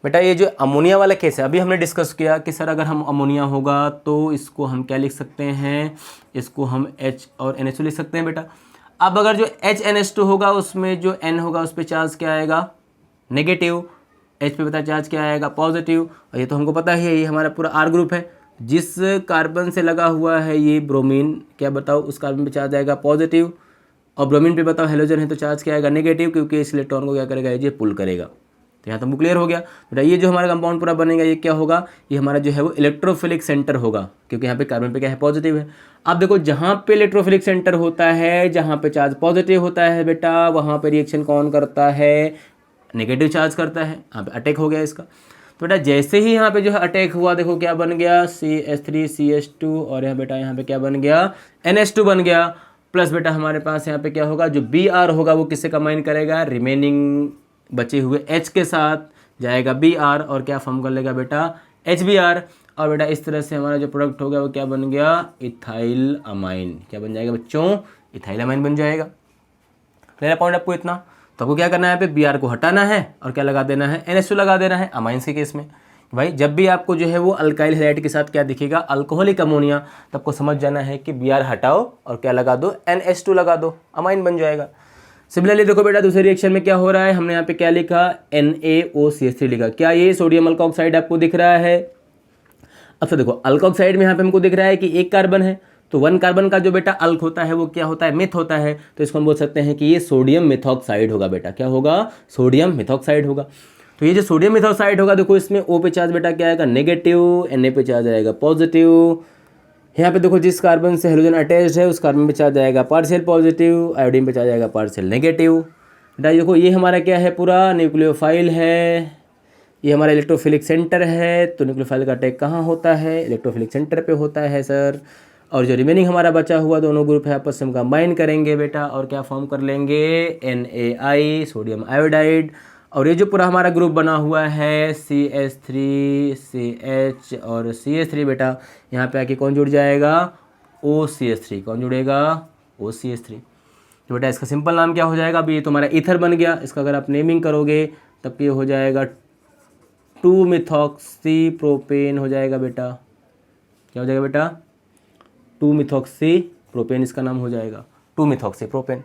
बेटा ये जो अमोनिया वाला केस है अभी हमने डिस्कस किया कि सर अगर हम अमोनिया होगा तो इसको हम क्या लिख सकते हैं, इसको हम H और NH2 लिख सकते हैं बेटा। अब अगर जो HNH2 होगा उसमें जो N होगा उस पर चार्ज क्या आएगा, नेगेटिव, H पे बता चार्ज क्या आएगा, पॉजिटिव। और ये तो हमको पता ही है, ये हमारा पूरा R ग्रुप है। जिस कार्बन से लगा हुआ है ये ब्रोमीन, क्या बताओ, उस कार्बन पे चार्ज आएगा पॉजिटिव, और ब्रोमीन पे बताओ हेलोजन है तो चार्ज क्या आएगा, नेगेटिव, क्योंकि इस इलेक्ट्रॉन को क्या करेगा, ये पुल करेगा। तो यहाँ तो क्लियर हो गया बेटा। ये जो हमारा कंपाउंड पूरा बनेगा ये क्या होगा, ये हमारा जो है वो इलेक्ट्रोफिलिक सेंटर होगा, क्योंकि यहाँ पे कार्बन पे क्या है, पॉजिटिव है। अब देखो जहाँ पे इलेक्ट्रोफिलिक सेंटर होता है, जहाँ पे चार्ज पॉजिटिव होता है बेटा, वहाँ पे रिएक्शन कौन करता है, नेगेटिव चार्ज करता है। यहाँ पे अटैक हो गया इसका। तो बेटा जैसे ही यहाँ पे जो है अटैक हुआ, देखो क्या बन गया, CH3CH2, और यहाँ बेटा यहाँ पे क्या बन गया, NH2 बन गया। प्लस बेटा हमारे पास यहाँ पे क्या होगा, जो Br होगा वो किससे कंबाइन करेगा, रिमेनिंग बचे हुए H के साथ जाएगा Br, और क्या फॉर्म कर लेगा बेटा, HBr। और बेटा इस तरह से हमारा जो प्रोडक्ट हो गया वो क्या बन गया, इथाइल अमाइन। क्या बन जाएगा बच्चों, इथाइल अमाइन बन जाएगा। क्लियर पॉइंट आपको इतना। तो आपको क्या करना है, यहाँ पे Br को हटाना है और क्या लगा देना है, NH2 लगा देना है अमाइंस के केस में। भाई जब भी आपको जो है वो अल्काइल हैलाइड के साथ क्या दिखेगा, अल्कोहलिक अमोनिया, तो आपको समझ जाना है कि Br हटाओ और क्या लगा दो, NH2 लगा दो, अमाइन बन जाएगा। सिमिलरली देखो बेटा दूसरे रिएक्शन में क्या हो रहा है, हमने यहाँ पे क्या लिखा, NaOCH3 लिखा। क्या ये सोडियम अल्कोक्साइड आपको दिख रहा है। अब तो देखो अल्कोक्साइड में यहाँ पे हमको दिख रहा है कि एक कार्बन है, तो 1 कार्बन का जो बेटा अल्क होता है वो क्या होता है, मिथ होता है। तो इसको हम बोल सकते हैं कि ये सोडियम मिथॉक्साइड होगा बेटा। क्या होगा, सोडियम मिथॉक्साइड होगा। तो ये जो सोडियम मिथॉक्साइड होगा, देखो इसमें O पे चार्ज बेटा क्या आएगा, नेगेटिव, Na पे चार्ज आएगा पॉजिटिव। यहाँ पे देखो जिस कार्बन से हेलोजन अटैच्ड है उस कार्बन पे चार्ज आएगा पार्शियल पॉजिटिव, आयोडीन पे चार्ज आएगा पार्शियल नेगेटिव। बेटा देखो ये हमारा क्या है, पूरा न्यूक्लियोफाइल है, ये हमारा इलेक्ट्रोफिलिक सेंटर है। तो न्यूक्लियोफाइल का अटैक कहाँ होता है, इलेक्ट्रोफिलिक सेंटर पे होता है सर। और जो रिमेनिंग हमारा बचा हुआ दोनों ग्रुप है आपस में कंबाइन करेंगे बेटा, और क्या फॉर्म कर लेंगे, NaI, सोडियम आयोडाइड। और ये जो पूरा हमारा ग्रुप बना हुआ है CH3 CH और CH3 बेटा, यहाँ पे आके कौन जुड़ जाएगा, OCH3। कौन जुड़ेगा, OCH3। तो बेटा इसका सिंपल नाम क्या हो जाएगा, अभी ये तुम्हारा ईथर बन गया। इसका अगर आप नेमिंग करोगे तब ये हो जाएगा 2-मिथॉक्सी प्रोपेन हो जाएगा बेटा। क्या हो जाएगा बेटा, 2-मिथॉक्सी प्रोपेन इसका नाम हो जाएगा, 2-मिथॉक्सी प्रोपेन।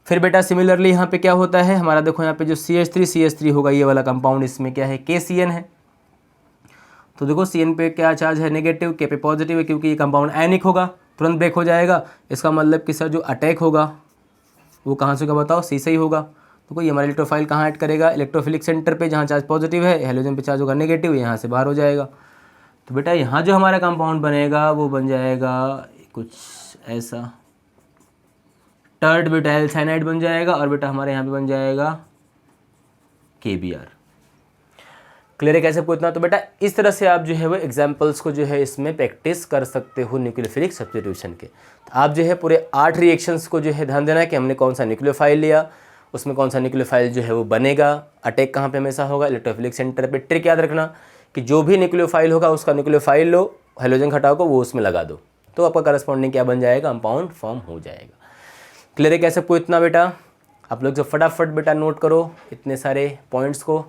फिर बेटा सिमिलरली यहाँ पे क्या होता है हमारा, देखो यहाँ पे जो CH3 होगा ये वाला कंपाउंड, इसमें क्या है, KCN है। तो देखो CN पे क्या चार्ज है, नेगेटिव, K पे पॉजिटिव है, क्योंकि ये कंपाउंड आयनिक होगा, तुरंत ब्रेक हो जाएगा। इसका मतलब कि सर जो अटैक होगा वो कहाँ से होगा बताओ, C से ही होगा। तो कोई हमारा इलेक्ट्रोफाइल कहाँ ऐड करेगा, इलेक्ट्रोफिलिक सेंटर पे, जहाँ चार्ज पॉजिटिव है, हेलोजन पे चार्ज होगा नेगेटिव, यहाँ से बाहर हो जाएगा। तो बेटा यहाँ जो हमारा कंपाउंड बनेगा वो बन जाएगा कुछ ऐसा, टर्ड ब्यूटाइल साइनाइड बन जाएगा, और बेटा हमारे यहाँ पे बन जाएगा KBr। क्लियर है कैसे पूछना। तो बेटा इस तरह से आप जो है वो एग्जाम्पल्स को जो है इसमें प्रैक्टिस कर सकते हो न्यूक्लियोफिलिक सब्स्टिट्यूशन के। तो आप जो है पूरे 8 रिएक्शंस को जो है ध्यान देना है कि हमने कौन सा न्यूक्लियोफाइल लिया, उसमें कौन सा न्यूक्लियोफाइल जो है वो बनेगा, अटैक कहाँ पे हमेशा होगा, इलेक्ट्रोफिलिक सेंटर पे। ट्रिक याद रखना कि जो भी न्यूक्लियोफाइल होगा उसका न्यूक्लियोफाइल लो, हेलोजन घटाओ को वो उसमें लगा दो, तो आपका करस्पॉन्डिंग क्या बन जाएगा, कंपाउंड फॉर्म हो जाएगा। क्लियर है कैसे पूछना बेटा। आप लोग जो फटाफट बेटा नोट करो इतने सारे पॉइंट्स को,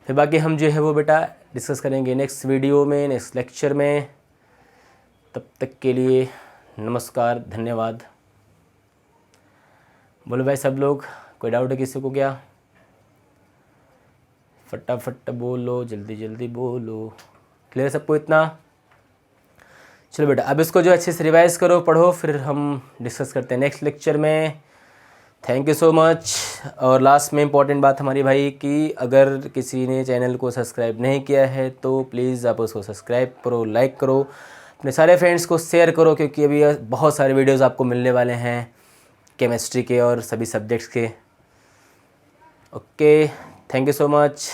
फिर बाकी हम जो है वो बेटा डिस्कस करेंगे नेक्स्ट वीडियो में, नेक्स्ट लेक्चर में। तब तक के लिए नमस्कार, धन्यवाद। बोलो भाई सब लोग, कोई डाउट है किसी को क्या, फटाफट बोलो, जल्दी जल्दी बोलो। क्लियर सबको इतना। चलो बेटा अब इसको जो अच्छे से रिवाइज करो, पढ़ो, फिर हम डिस्कस करते हैं नेक्स्ट लेक्चर में। Thank you so much. और लास्ट में इम्पॉर्टेंट बात हमारी भाई कि अगर किसी ने चैनल को सब्सक्राइब नहीं किया है तो प्लीज़ आप उसको सब्सक्राइब करो, लाइक करो, अपने सारे फ्रेंड्स को शेयर करो, क्योंकि अभी बहुत सारे वीडियोस आपको मिलने वाले हैं केमिस्ट्री के और सभी सब्जेक्ट्स के। Okay, thank you so much.